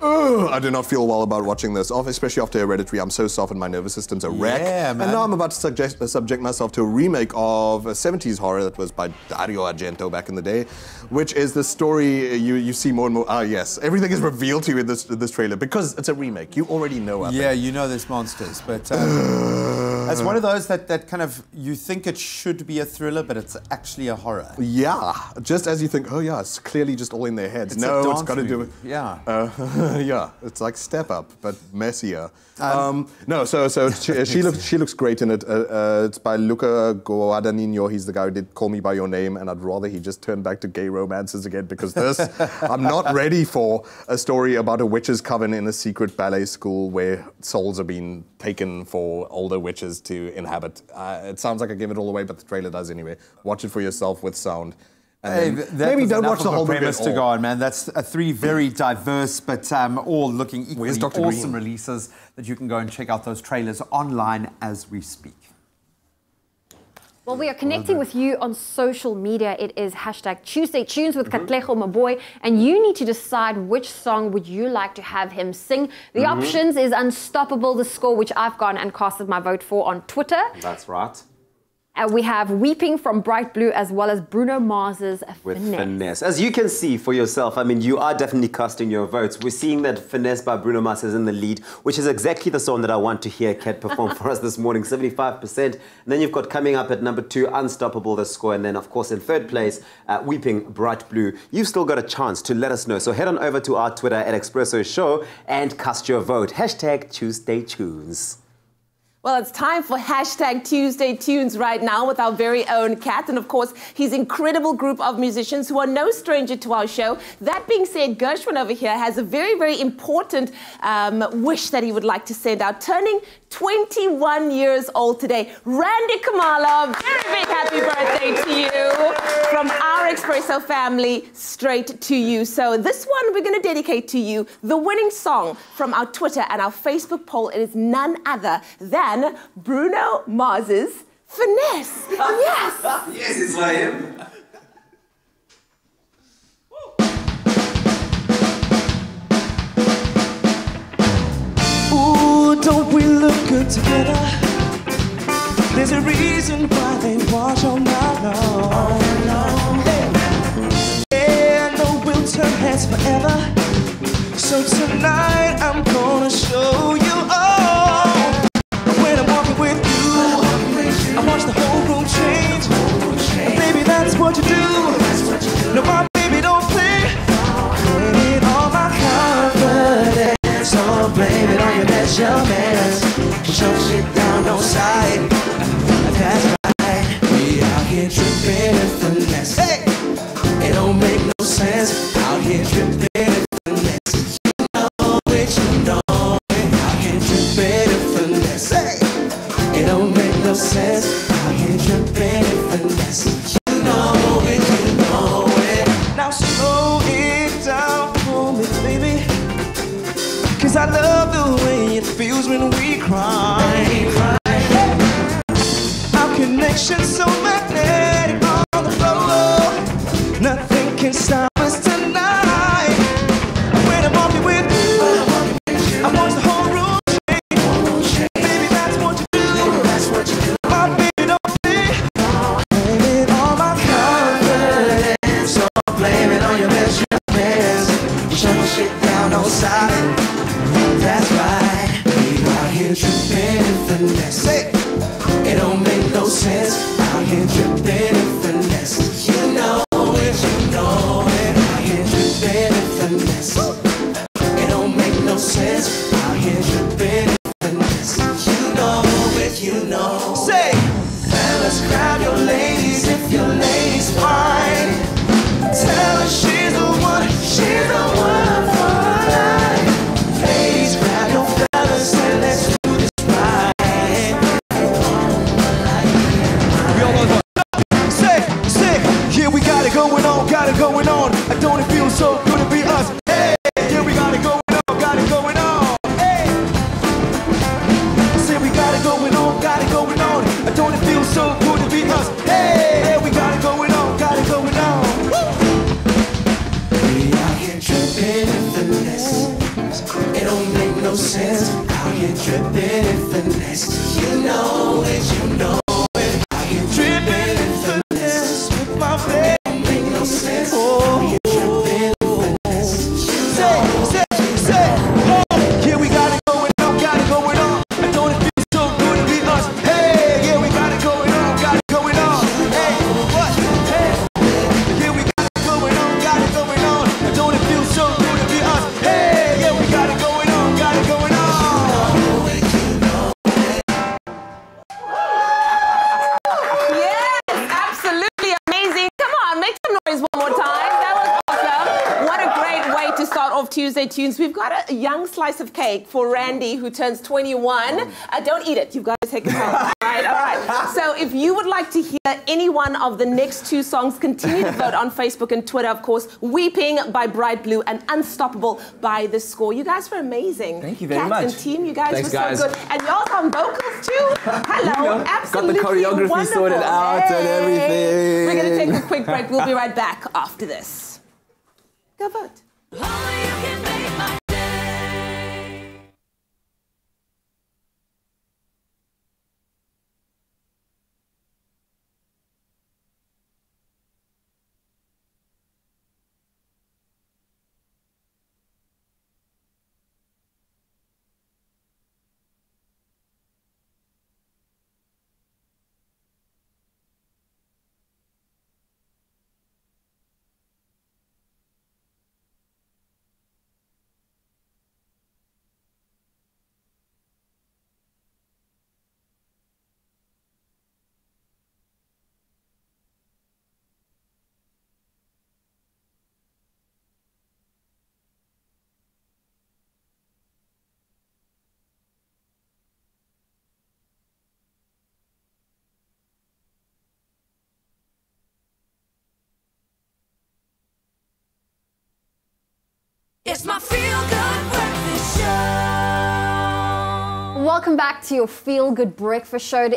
I do not feel well about watching this, especially after Hereditary. I'm so soft and my nervous system's a wreck. Yeah, man. And now I'm about to subject myself to a remake of a 70s horror that was by Dario Argento back in the day, which is the story you see more and more. Ah, yes. Everything is revealed to you in this trailer because it's a remake. You already know, I think. Yeah, you know there's monsters, but it's one of those that kind of, you think it should be a thriller, but it's actually a horror. Yeah, just as you think, oh yeah, it's clearly just all in their heads. It's no, it's got to do with... Yeah. Yeah, it's like Step Up, but messier. No, so she looks great in it. It's by Luca Guadagnino. He's the guy who did Call Me By Your Name, and I'd rather he just turn back to gay romances again, because this, I'm not ready for a story about a witch's coven in a secret ballet school where souls are being taken for older witches to inhabit. It sounds like I give it all away, but the trailer does anyway. Watch it for yourself with sound. Hey, maybe don't watch the whole movie premise to go on, man. That's 3 very diverse, but all looking equally awesome releases that you can go and check out those trailers online as we speak. Well, we are connecting with you on social media. It is #TuesdayTunes with Katlego, my boy. And you need to decide which song would you like to have him sing. The options is Unstoppable, the score, which I've gone and casted my vote for on Twitter. That's right. We have Weeping from Bright Blue, as well as Bruno Mars's Finesse. As you can see for yourself, I mean, you are definitely casting your votes. We're seeing that Finesse by Bruno Mars is in the lead, which is exactly the song that I want to hear Kat perform for us this morning, 75%. And then you've got coming up at number 2, Unstoppable, the score. And then, of course, in 3rd place, Weeping Bright Blue. You've still got a chance to let us know. So head on over to our Twitter at Expresso Show and cast your vote. #TuesdayTunes. Well, it's time for hashtag Tuesday Tunes right now with our very own Kat, and of course, his incredible group of musicians who are no stranger to our show. That being said, Gershwin over here has a very, very important wish that he would like to send out, turning 21 years old today. Randy Kamala, very big happy birthday to you from our Expresso family straight to you. So this one we're going to dedicate to you. The winning song from our Twitter and our Facebook poll, it is none other than Bruno Mars's Finesse. Yes. Yes, it's by him. Ooh, don't we look good together? There's a reason why they watch all night long. Yeah, I know we'll turn heads forever. So tonight I'm gonna show you all. When I'm walking with you, I watch the whole room change. And baby, that's what you do. No, my baby, don't play. Blame it on my confidence. So blame it on your measurements. Shut shit down, no side. That's right. We out here tripping and finesse. Hey! It don't make no sense. Out here tripping and finesse. You know it, you know it. Out here tripping and finesse. Hey! It don't make no sense. Out here tripping and finesse. You know it, you know it. Now slow it down for me, baby. 'Cause I love the way it feels when we cry. Our connection so magnetic on the floor. Nothing can stop us tonight. When I'm walking with you, I watch the whole room change. Baby, that's what you do. My baby, don't think. Blame it on my confidence. So blame it on your measurements. Shut shit down on side. That's right. We out here tripping and finesse. It don't make no sense. Out here tripping and finesse. You know it, you know it. Out here tripping and finesse. It don't make no sense. Out here tripping and finesse. You know it, you know. Say, fellas, grab your ladies if your lady's fine. Tell her she's the one for life. Ladies, grab your fellas and let's do this right. Yeah, we got it going on, got it going on. I don't it feel so good to be us. Hey, yeah, we got it going on, got it going on. Hey, say we got it going on, got it going on. I don't it feel so good to be us. Hey, yeah, we got it going on, got it going on. We out here tripping and finesse. It don't make no sense. Out here tripping and finesse. You know it, you know it. Out here tripping and finesse with my baby. Tuesday Tunes. We've got a young slice of cake for Randy, who turns 21. Don't eat it. You've got to take it home. All right. So if you would like to hear any one of the next two songs, continue to vote on Facebook and Twitter, of course. Weeping by Bright Blue and Unstoppable by The Score. You guys were amazing. Thank you very Kat much. and team, you guys Thanks, were guys. so good. And y'all on vocals too. Hello. Absolutely got the choreography wonderful. sorted out and everything. We're going to take a quick break. We'll be right back after this. Go vote. It's my feel-good breakfast show. Welcome back to your Feel Good Breakfast Show. It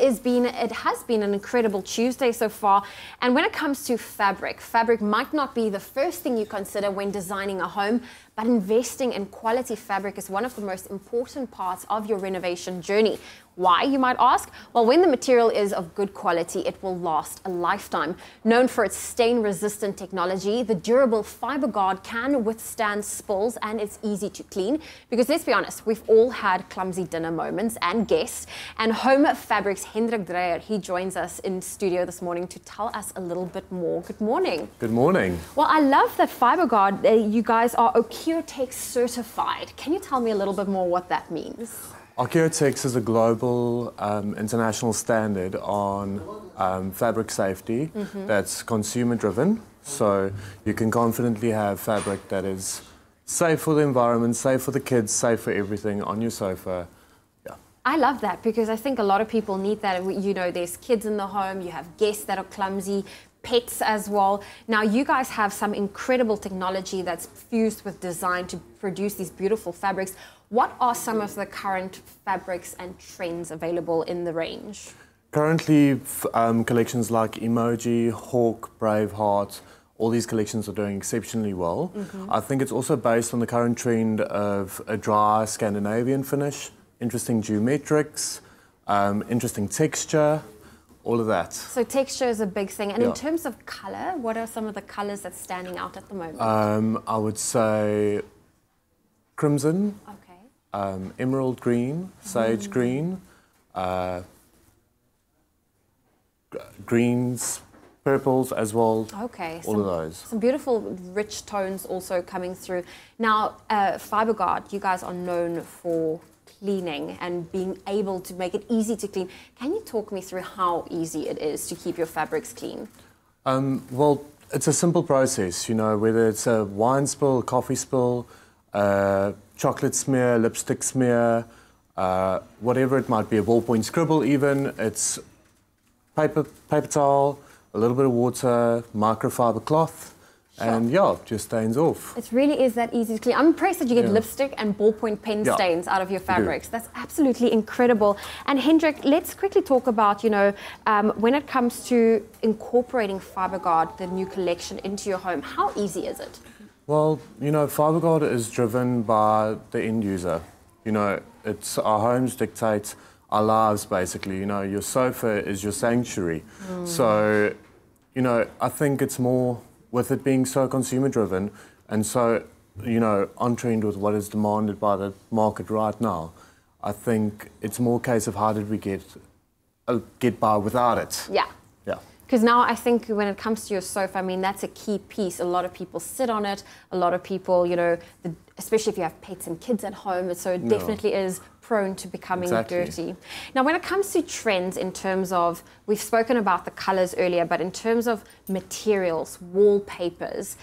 has been an incredible Tuesday so far. And when it comes to fabric might not be the first thing you consider when designing a home, but investing in quality fabric is one of the most important parts of your renovation journey. Why, you might ask? Well, when the material is of good quality, it will last a lifetime. Known for its stain-resistant technology, the durable FiberGuard can withstand spills, and it's easy to clean. Because let's be honest, we've all had clumsy dinner moments and guests. And Home Fabrics Hendrik Dreyer, he joins us in studio this morning to tell us a little bit more. Good morning. Good morning. Well, I love that FiberGuard, you guys are Ocutex certified. Can you tell me a little bit more what that means? Ocutex is a global international standard on fabric safety that's consumer driven. So you can confidently have fabric that is safe for the environment, safe for the kids, safe for everything on your sofa. Yeah. I love that because I think a lot of people need that. You know, there's kids in the home, you have guests that are clumsy, pets as well. Now you guys have some incredible technology that's fused with design to produce these beautiful fabrics. What are some of the current fabrics and trends available in the range? Currently, collections like Emoji, Hawk, Braveheart, all these collections are doing exceptionally well. I think it's also based on the current trend of a dry Scandinavian finish, interesting geometrics, interesting texture, all of that. So texture is a big thing. And in terms of color, what are some of the colors that's standing out at the moment? I would say crimson, emerald green, sage green, greens, purples as well. Okay. All of those. Some beautiful rich tones also coming through. Now, FiberGuard, you guys are known for cleaning and being able to make it easy to clean. Can you talk me through how easy it is to keep your fabrics clean? Well, it's a simple process, you know, whether it's a wine spill, coffee spill, chocolate smear, lipstick smear, whatever it might be, a ballpoint scribble even, it's paper towel, a little bit of water, microfiber cloth, and just stains off. It really is that easy to clean. I'm impressed that you get lipstick and ballpoint pen stains out of your fabrics. That's absolutely incredible. And Hendrik, let's quickly talk about, you know, when it comes to incorporating FiberGuard, the new collection, into your home, how easy is it? Well, you know, FiberGuard is driven by the end user. You know, it's our homes dictate our lives, basically. You know, your sofa is your sanctuary. So, you know, I think it's more with it being so consumer driven and so, you know, on trend with what is demanded by the market right now. I think it's more a case of how did we get by without it. Yeah. Yeah. Because now I think when it comes to your sofa, I mean, that's a key piece. A lot of people sit on it. A lot of people, you know, especially if you have pets and kids at home, so it definitely is prone to becoming dirty. Now, when it comes to trends in terms of, we've spoken about the colors earlier, but in terms of materials, wallpapers,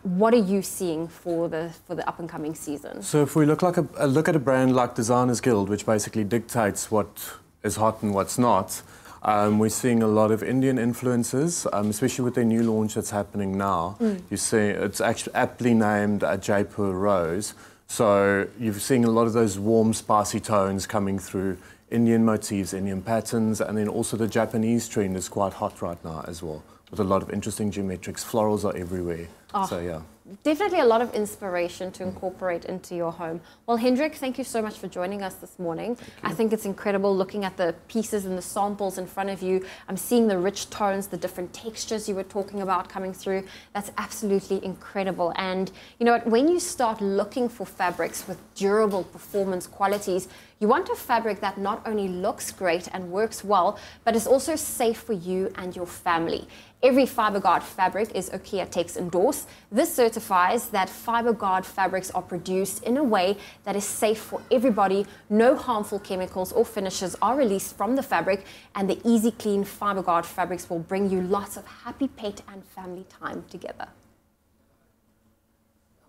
what are you seeing for the up and coming season? So if we look at a brand like Designers Guild, which basically dictates what is hot and what's not, we're seeing a lot of Indian influences, especially with their new launch that's happening now. You see, it's actually aptly named Jaipur Rose. So you're seeing a lot of those warm, spicy tones coming through, Indian motifs, Indian patterns, and then also the Japanese trend is quite hot right now as well, with a lot of interesting geometrics. Florals are everywhere. So yeah. Definitely a lot of inspiration to incorporate into your home. Well, Hendrik, thank you so much for joining us this morning. I think it's incredible looking at the pieces and the samples in front of you. I'm seeing the rich tones, the different textures you were talking about coming through. That's absolutely incredible. And you know what, when you start looking for fabrics with durable performance qualities, you want a fabric that not only looks great and works well, but is also safe for you and your family. Every FiberGuard fabric is Ocutex endorsed. This certifies that FiberGuard fabrics are produced in a way that is safe for everybody. No harmful chemicals or finishes are released from the fabric, and the easy clean FiberGuard fabrics will bring you lots of happy pet and family time together.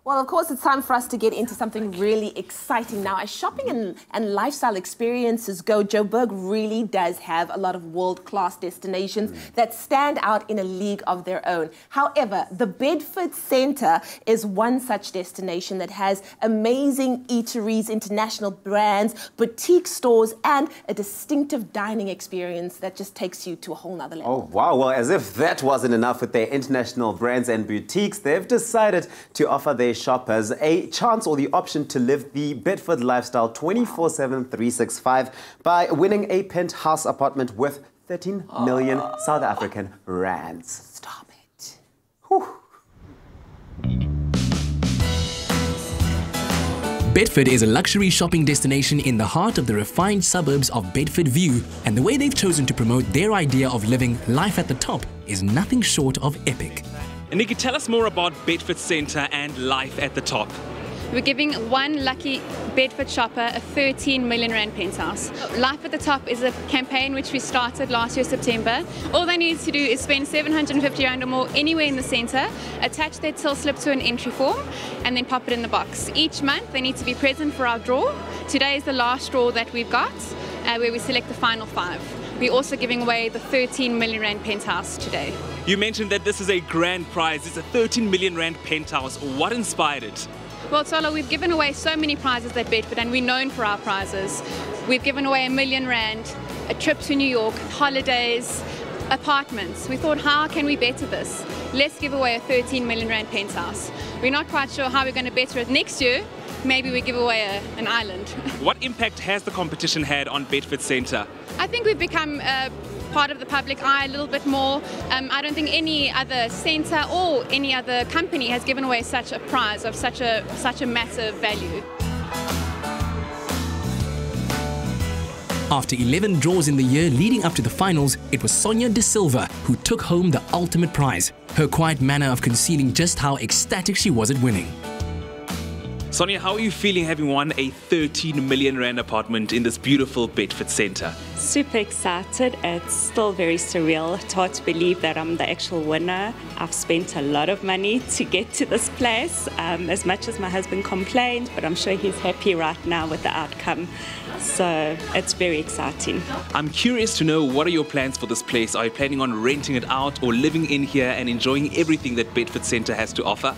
Well, of course, it's time for us to get into something really exciting now. As shopping and lifestyle experiences go, Joburg really does have a lot of world-class destinations that stand out in a league of their own. However, the Bedford Centre is one such destination that has amazing eateries, international brands, boutique stores, and a distinctive dining experience that just takes you to a whole nother level. Oh, wow. Well, as if that wasn't enough with their international brands and boutiques, they've decided to offer their shoppers a chance or the option to live the Bedford lifestyle 24/7, 365 by winning a penthouse apartment worth 13 million South African rands. Stop it. Whew. Bedford is a luxury shopping destination in the heart of the refined suburbs of Bedford View, and the way they've chosen to promote their idea of living life at the top is nothing short of epic. And Nikki, tell us more about Bedford Centre and life at the top. We're giving one lucky Bedford shopper a 13 million rand penthouse. Life at the Top is a campaign which we started last year, September. All they need to do is spend 750 rand or more anywhere in the centre, attach their till slip to an entry form, and then pop it in the box. Each month they need to be present for our draw. Today is the last draw that we've got, where we select the final 5. We're also giving away the 13 million rand penthouse today. You mentioned that this is a grand prize. It's a 13 million rand penthouse. What inspired it? Well, Tolo, we've given away so many prizes at Bedford, and we're known for our prizes. We've given away R1 million, a trip to New York, holidays, apartments. We thought, how can we better this? Let's give away a 13 million rand penthouse. We're not quite sure how we're going to better it next year. Maybe we give away an island. What impact has the competition had on Bedford Centre? I think we've become part of the public eye a little bit more. I don't think any other centre or any other company has given away such a prize of such a massive value. After 11 draws in the year leading up to the finals, it was Sonia De Silva who took home the ultimate prize, her quiet manner of concealing just how ecstatic she was at winning. Sonia, how are you feeling having won a 13 million rand apartment in this beautiful Bedford Centre? Super excited. It's still very surreal. It's hard to believe that I'm the actual winner. I've spent a lot of money to get to this place, as much as my husband complained, but I'm sure he's happy right now with the outcome. So it's very exciting. I'm curious to know, what are your plans for this place? Are you planning on renting it out or living in here and enjoying everything that Bedford Centre has to offer?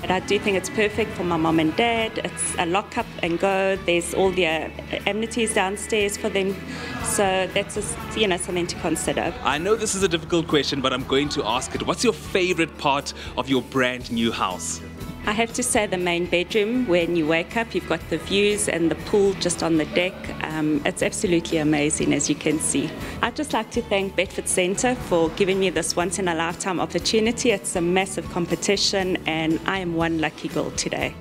And I do think it's perfect for my mom and dad. It's a lock up and go. There's all the amenities downstairs for them. So that's just, something to consider. I know this is a difficult question, but I'm going to ask it. What's your favorite part of your brand new house? I have to say the main bedroom. When you wake up, you've got the views and the pool just on the deck. It's absolutely amazing, as you can see. I'd just like to thank Bedford Centre for giving me this once-in-a-lifetime opportunity. It's a massive competition, and I am one lucky girl today.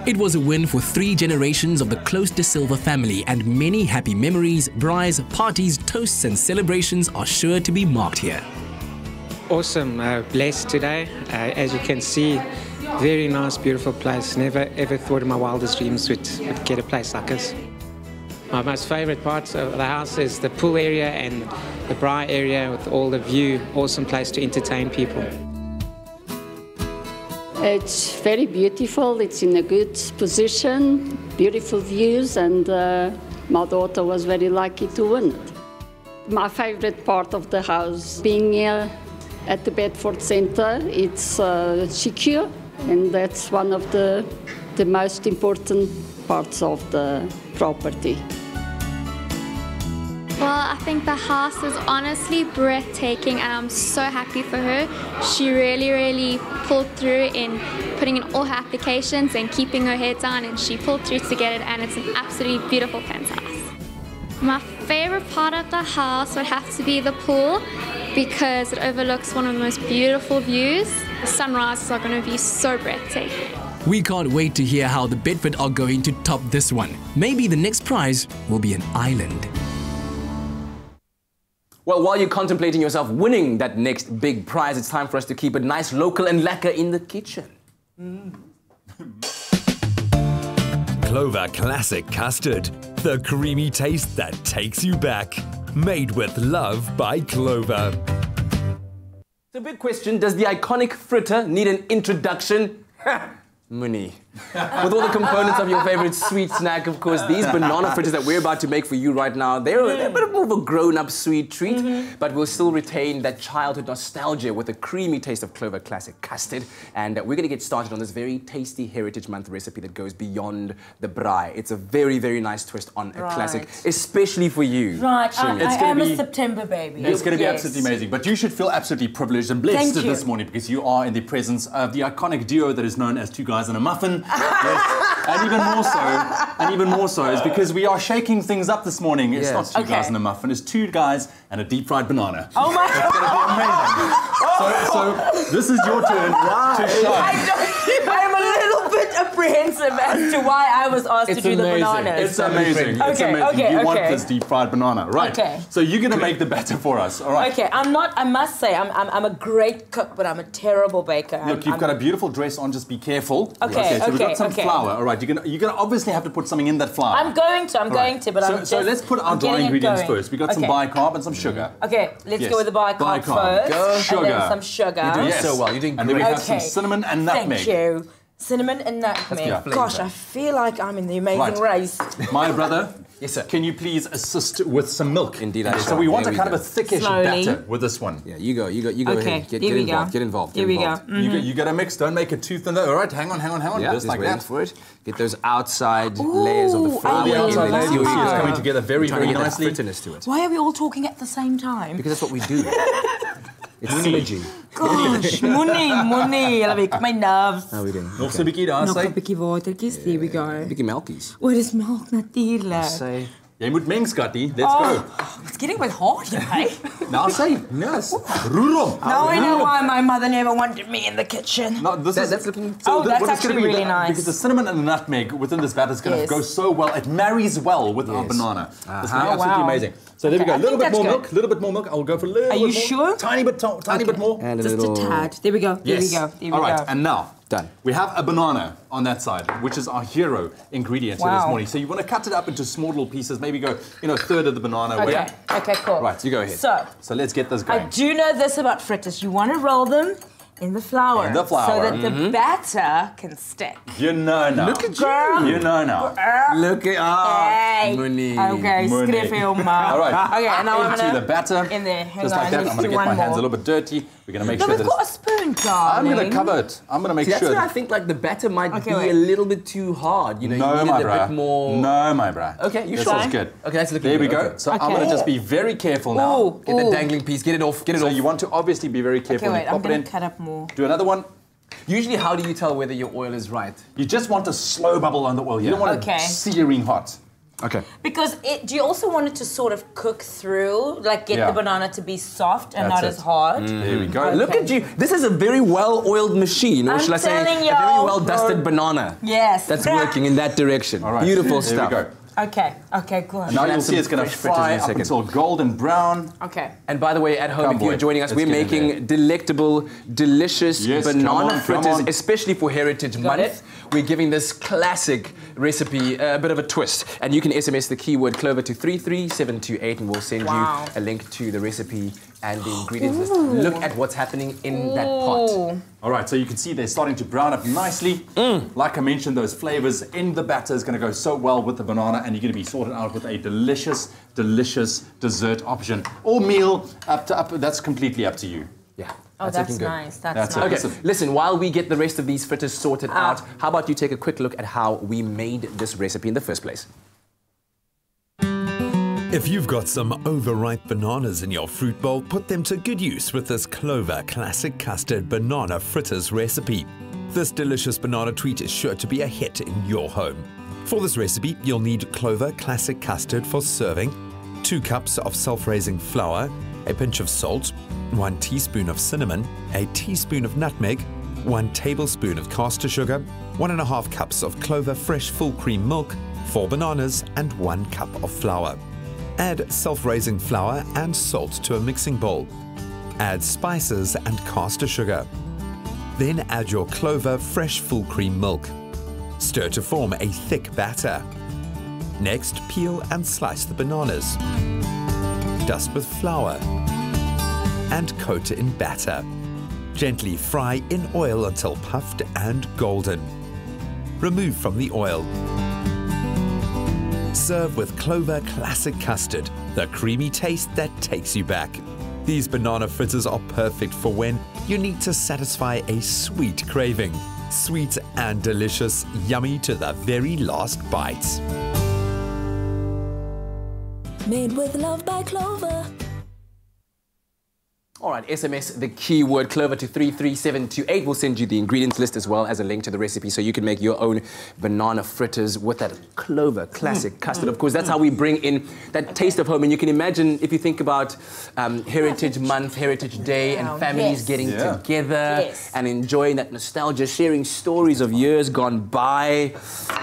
It was a win for 3 generations of the close De Silva family, and many happy memories, braais, parties, toasts and celebrations are sure to be marked here. Awesome, blessed today. As you can see, very nice, beautiful place. Never ever thought in my wildest dreams would get a place like this. My most favourite part of the house is the pool area and the braai area with all the view. Awesome place to entertain people. It's very beautiful. It's in a good position, beautiful views, and my daughter was very lucky to win it. My favourite part of the house, being here at the Bedford Centre, it's secure. And that's one of the most important parts of the property. Well, I think the house is honestly breathtaking, and I'm so happy for her. She really pulled through in putting in all her applications and keeping her head down, and she pulled through to get it, and it's an absolutely beautiful penthouse. My favorite part of the house would have to be the pool, because it overlooks one of the most beautiful views. The sunrises are going to be so breathtaking. We can't wait to hear how the Bedford are going to top this one. Maybe the next prize will be an island. Well, while you're contemplating yourself winning that next big prize, it's time for us to keep it nice, local and lekker in the kitchen. Clover Classic Custard. The creamy taste that takes you back. Made with love by Clover. The big question, does the iconic fritter need an introduction? Money. With all the components of your favorite sweet snack, of course, these banana fritters that we're about to make for you right now, they're a bit more of a grown-up sweet treat, but we'll still retain that childhood nostalgia with a creamy taste of Clover Classic custard. And we're going to get started on this very tasty Heritage Month recipe that goes beyond the braai. It's a very, very nice twist on a classic, especially for you. Right, I am a be, September baby. It's going to be absolutely amazing. But you should feel absolutely privileged and blessed this morning because you are in the presence of the iconic duo that is known as Two Guys and a Muffin. Yes. And even more so is because we are shaking things up this morning. It's not Two Guys and a Muffin, it's 2 guys and a deep fried banana. Oh my God. It's going to be amazing. So this is your turn to shine. I'm a little bit apprehensive as to why I was asked to do the bananas. It's amazing. It's amazing. You want this deep fried banana, right? Okay. So you're going to make the batter for us, all right? Okay, I must say, I'm a great cook, but I'm a terrible baker. Look, you've got a beautiful dress on, just be careful. Okay, so we've got some flour, all right. You're gonna obviously have to put something in that flour. I'm going to, but so let's put our dry ingredients first. We've got some bicarb and some sugar. Okay, let's go with the bicarb first. Sugar. And then some sugar. You're doing so well. You're doing great. And then we have some cinnamon and nutmeg. Thank you. Cinnamon and nutmeg. Gosh, I feel like I'm in the amazing race. My brother. Yes, sir. Can you please assist with some milk? Indeed, I shall. So we want a kind of a thickish batter with this one. Yeah, you go ahead. Get involved. Here we go. You got to mix. Don't make it too thin. All right, hang on. Yeah, just like that. For it. Get those outside layers of the flour. The outside layers. You'll see it's coming together very, very nicely. To it. Why are we all talking at the same time? Because that's what we do. It's synergy. Gosh, money. Laat ek my nerves. How are we doing? Nog so 'n bietjie daar, Nog 'n bietjie watertjies. There we go. Bietjie melkies. Oh, dis melk natuurlik. Say. Jy moet meng, skatty. Let's go. It's getting a bit hard, hey? Now say, yes. Roer hom. Now I know why my mother never wanted me in the kitchen. No, that's looking... that's actually really nice. Because the cinnamon and the nutmeg within this batter is going to go so well. It marries well with our banana. It's going to be absolutely amazing. So there we go. A little bit more milk. I'll go for a little bit more. Are you sure? Tiny bit more. And just a tad. There we go. Yes. All right, and now... Done. We have a banana on that side, which is our hero ingredient here this morning. So you want to cut it up into small little pieces, maybe go, a third of the banana. Okay, okay, cool. Right, you go ahead. So let's get this going. I do know this about fritters. You want to roll them in the flour. So that the batter can stick. You know now. Look at you. You know now. Look at money. Okay, skryf jou maar. All right. Okay, and now I'm into the batter. In there. Hang just on, like that. I'm going to get my hands a little bit dirty. We're going to make sure that we've got a spoon, darling. I'm going to cover it. I'm going to make sure. That's where I think like the batter might be a little bit too hard. You know, no, you my need a bit more. No, my bra. Okay, you this sure? This is good. Okay, that's looking there good. There we go. So I'm going to just be very careful now. Get the dangling piece. Get it off. So you want to obviously be very careful. Okay, wait. I'm going to cut up more. Do another one. Usually, how do you tell whether your oil is right? You just want a slow bubble on the oil. You don't want it searing hot. Okay. Because do you also want it to sort of cook through, like get the banana to be soft and not as hard? There we go. Okay. Look at you. This is a very well-oiled machine, or shall I say, a very well-dusted banana. Yes. That's working in that direction. All right. Beautiful stuff. There we go. Okay, good. And now you'll see it's going to fry up until golden brown. Okay. And by the way, at home, if you're joining us, we're making delectable, delicious banana fritters, especially for Heritage Month. We're giving this classic recipe a bit of a twist. And you can SMS the keyword Clover to 33728 and we'll send you a link to the recipe and the ingredients list. Look at what's happening in that pot. All right, so you can see they're starting to brown up nicely. Like I mentioned, those flavors in the batter is going to go so well with the banana, and you're going to be sorted out with a delicious, delicious dessert option. Or meal, that's completely up to you. Yeah. Oh, that's nice. That's nice. Okay, listen, while we get the rest of these fritters sorted out, how about you take a quick look at how we made this recipe in the first place? If you've got some overripe bananas in your fruit bowl, put them to good use with this Clover Classic Custard Banana Fritters recipe. This delicious banana treat is sure to be a hit in your home. For this recipe, you'll need Clover Classic Custard for serving, 2 cups of self-raising flour, a pinch of salt, 1 teaspoon of cinnamon, a teaspoon of nutmeg, 1 tablespoon of caster sugar, 1½ cups of Clover fresh full cream milk, 4 bananas and 1 cup of flour. Add self-raising flour and salt to a mixing bowl. Add spices and caster sugar. Then add your Clover fresh full cream milk. Stir to form a thick batter. Next, peel and slice the bananas. Dust with flour and coat in batter. Gently fry in oil until puffed and golden. remove from the oil. Serve with Clover Classic Custard, the creamy taste that takes you back. These banana fritters are perfect for when you need to satisfy a sweet craving. Sweet and delicious, yummy to the very last bite. Made with love by Clover. All right, SMS the keyword Clover to 33728. We'll send you the ingredients list as well as a link to the recipe so you can make your own banana fritters with that Clover Classic Custard. Of course, that's how we bring in that taste of home. And you can imagine if you think about Heritage Month, Heritage Day, and families getting together and enjoying that nostalgia, sharing stories of years gone by,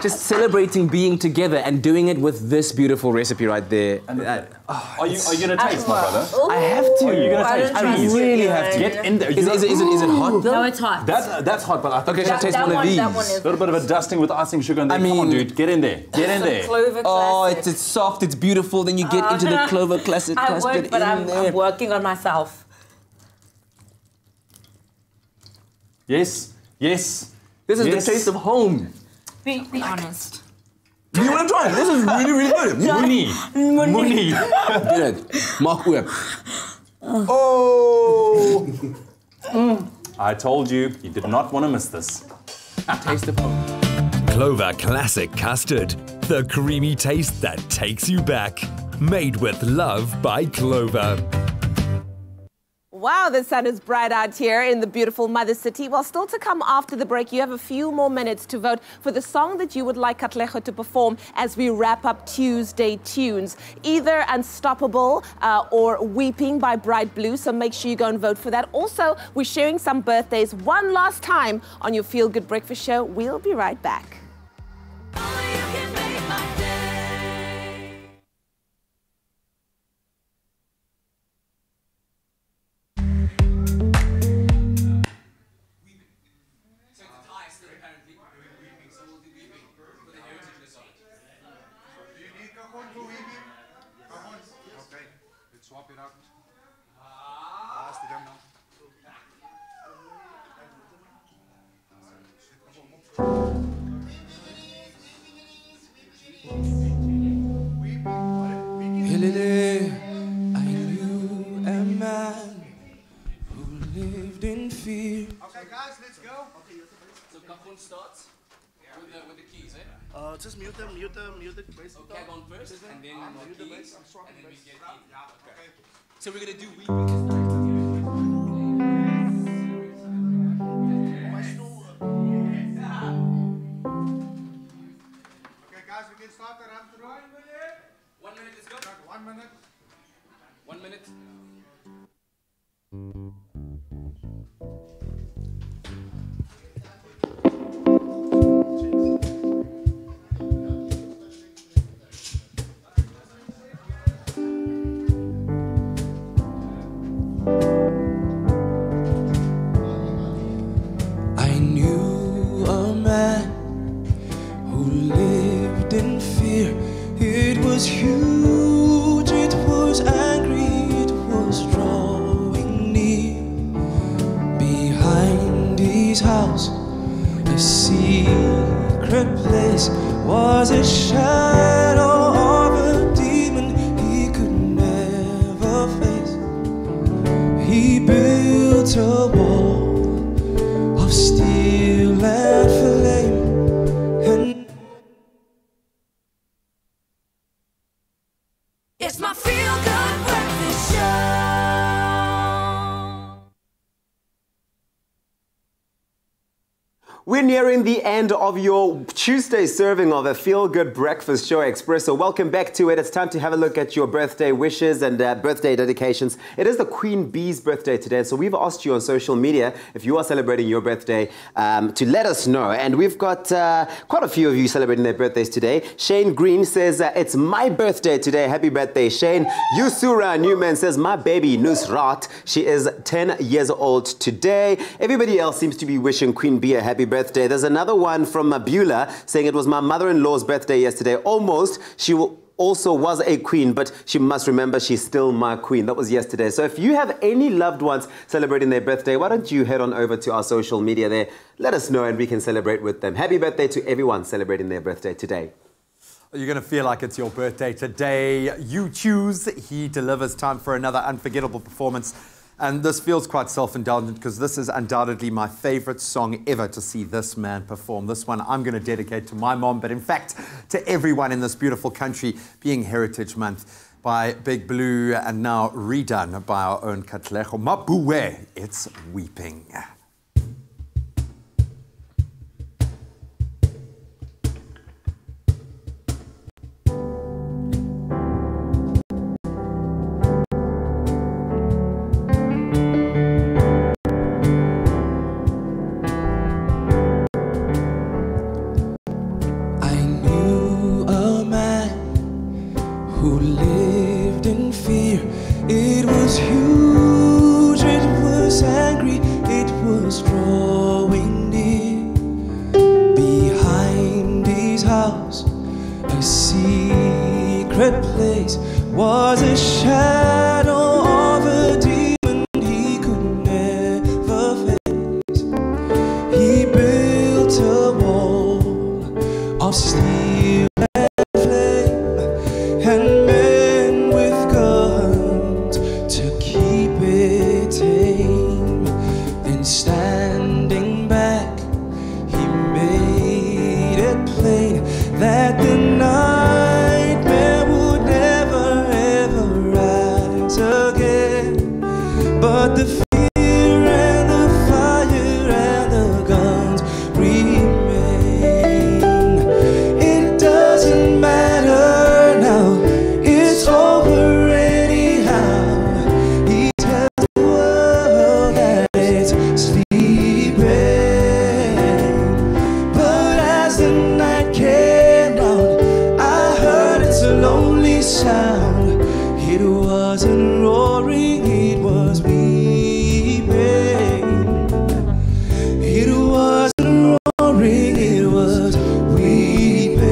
just celebrating being together and doing it with this beautiful recipe right there. Are you going to taste, my brother? I have to. Are you going to taste? I really have to. Get in there. Is it hot though? No, it's hot. That's hot, but I think okay, shall I taste one of these? A little bit of a dusting with icing sugar and then, come on, dude, get in there. Get in there. Clover Classic. It's soft, it's beautiful. Then you get into the Clover Classic Custard. I would, but I'm working on myself. Yes, yes. This is the taste of home. Be honest. Do you want to try it? This is really, really good. Moenie. Get it. Maak oop. Oh! I told you, you did not want to miss this. Taste of home. Clover Classic Custard, the creamy taste that takes you back. Made with love by Clover. Wow, the sun is bright out here in the beautiful Mother City. Well, still to come after the break, you have a few more minutes to vote for the song that you would like Katlego to perform as we wrap up Tuesday Tunes. Either Unstoppable or Weeping by Bright Blue, so make sure you go and vote for that. Also, we're sharing some birthdays one last time on your Feel Good Breakfast Show. We'll be right back. I knew a man who lived in fear. Okay, guys, let's go. So Kafun starts with the keys, eh? Just mute the bass. Okay, on first, and then mute the bass. And then we get okay. So we're gonna do Weeping this time. Okay, guys, we can start the run through. 1 minute, let's go. 1 minute. 1 minute. I knew a man who lived in fear. It was huge, it was angry, it was drawing near. Behind his house, a secret place, was a shadow of a demon he could never face. He built a wall of steel and flame, and It's my Feel Good Breakfast Show. We're nearing the end of your Tuesday serving of a feel-good breakfast show, Expresso. Welcome back to it. It's time to have a look at your birthday wishes and birthday dedications. It is the Queen Bee's birthday today, so we've asked you on social media if you are celebrating your birthday to let us know. And we've got quite a few of you celebrating their birthdays today. Shane Green says, it's my birthday today. Happy birthday, Shane. Yusura Newman says, my baby Nusrat. She is 10 years old today. Everybody else seems to be wishing Queen Bee a happy birthday. There's another one from Beulah saying it was my mother-in-law's birthday yesterday. Almost. She will also was a queen, but she must remember she's still my queen. That was yesterday. So if you have any loved ones celebrating their birthday, why don't you head on over to our social media there. Let us know and we can celebrate with them. Happy birthday to everyone celebrating their birthday today. You're going to feel like it's your birthday today. You choose. He delivers. Time for another unforgettable performance. And this feels quite self-indulgent because this is undoubtedly my favorite song ever to see this man perform. This one I'm going to dedicate to my mom, but in fact to everyone in this beautiful country, being Heritage Month, by Big Blue and now redone by our own Katlego Mapue. It's Weeping. Who lived in fear. It was huge, it was angry, it was drawing near. Behind his house, a secret place, was a shadow of a demon he could never face. He built a wall of steel and men with guns to keep it tame. Then standing back, he made it plain that the nightmare would never ever rise again. But the fear and the fire and the guns remain. It doesn't matter now, it's over anyhow. He tells the world that it's sleeping. But as the night came down, I heard its lonely sound. It wasn't roaring, it was weeping. It wasn't roaring, it was weeping.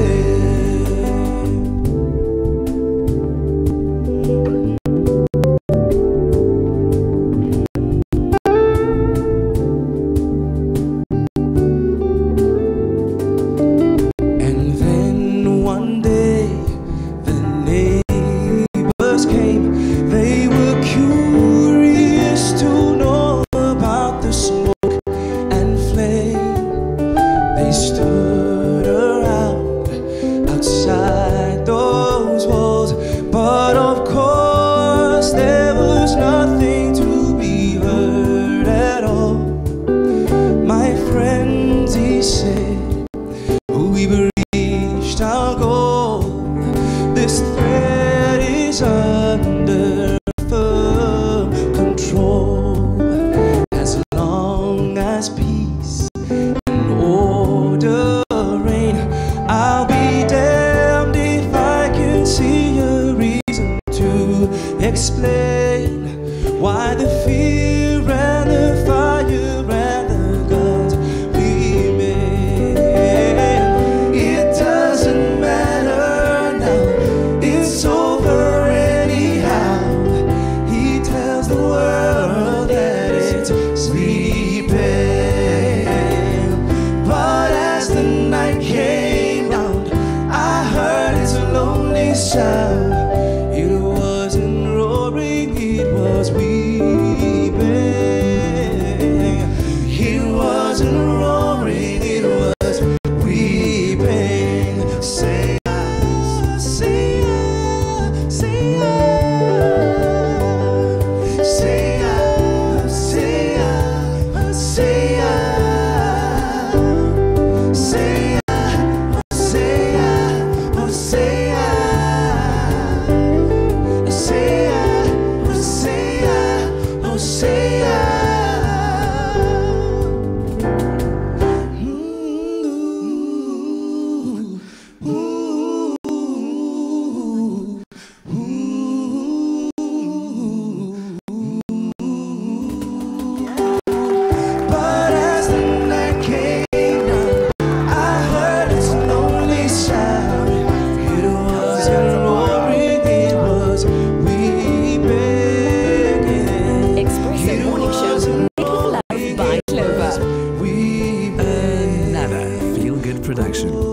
And then one day the neighbors came. They were curious to know about the smoke and flame. They stood around outside those walls, but of course there was nothing to be heard at all. My friends, he said, we've reached our goal. This thread is under firm control. As long as peace and order reign, I'll be damned if I can see a reason to explain why the fear and the fire and the guns remain. It doesn't matter now, it's over anyhow. He tells the world that it's sleeping. But as the night came round, I heard its lonely sound. It wasn't roaring, it was weeping. production.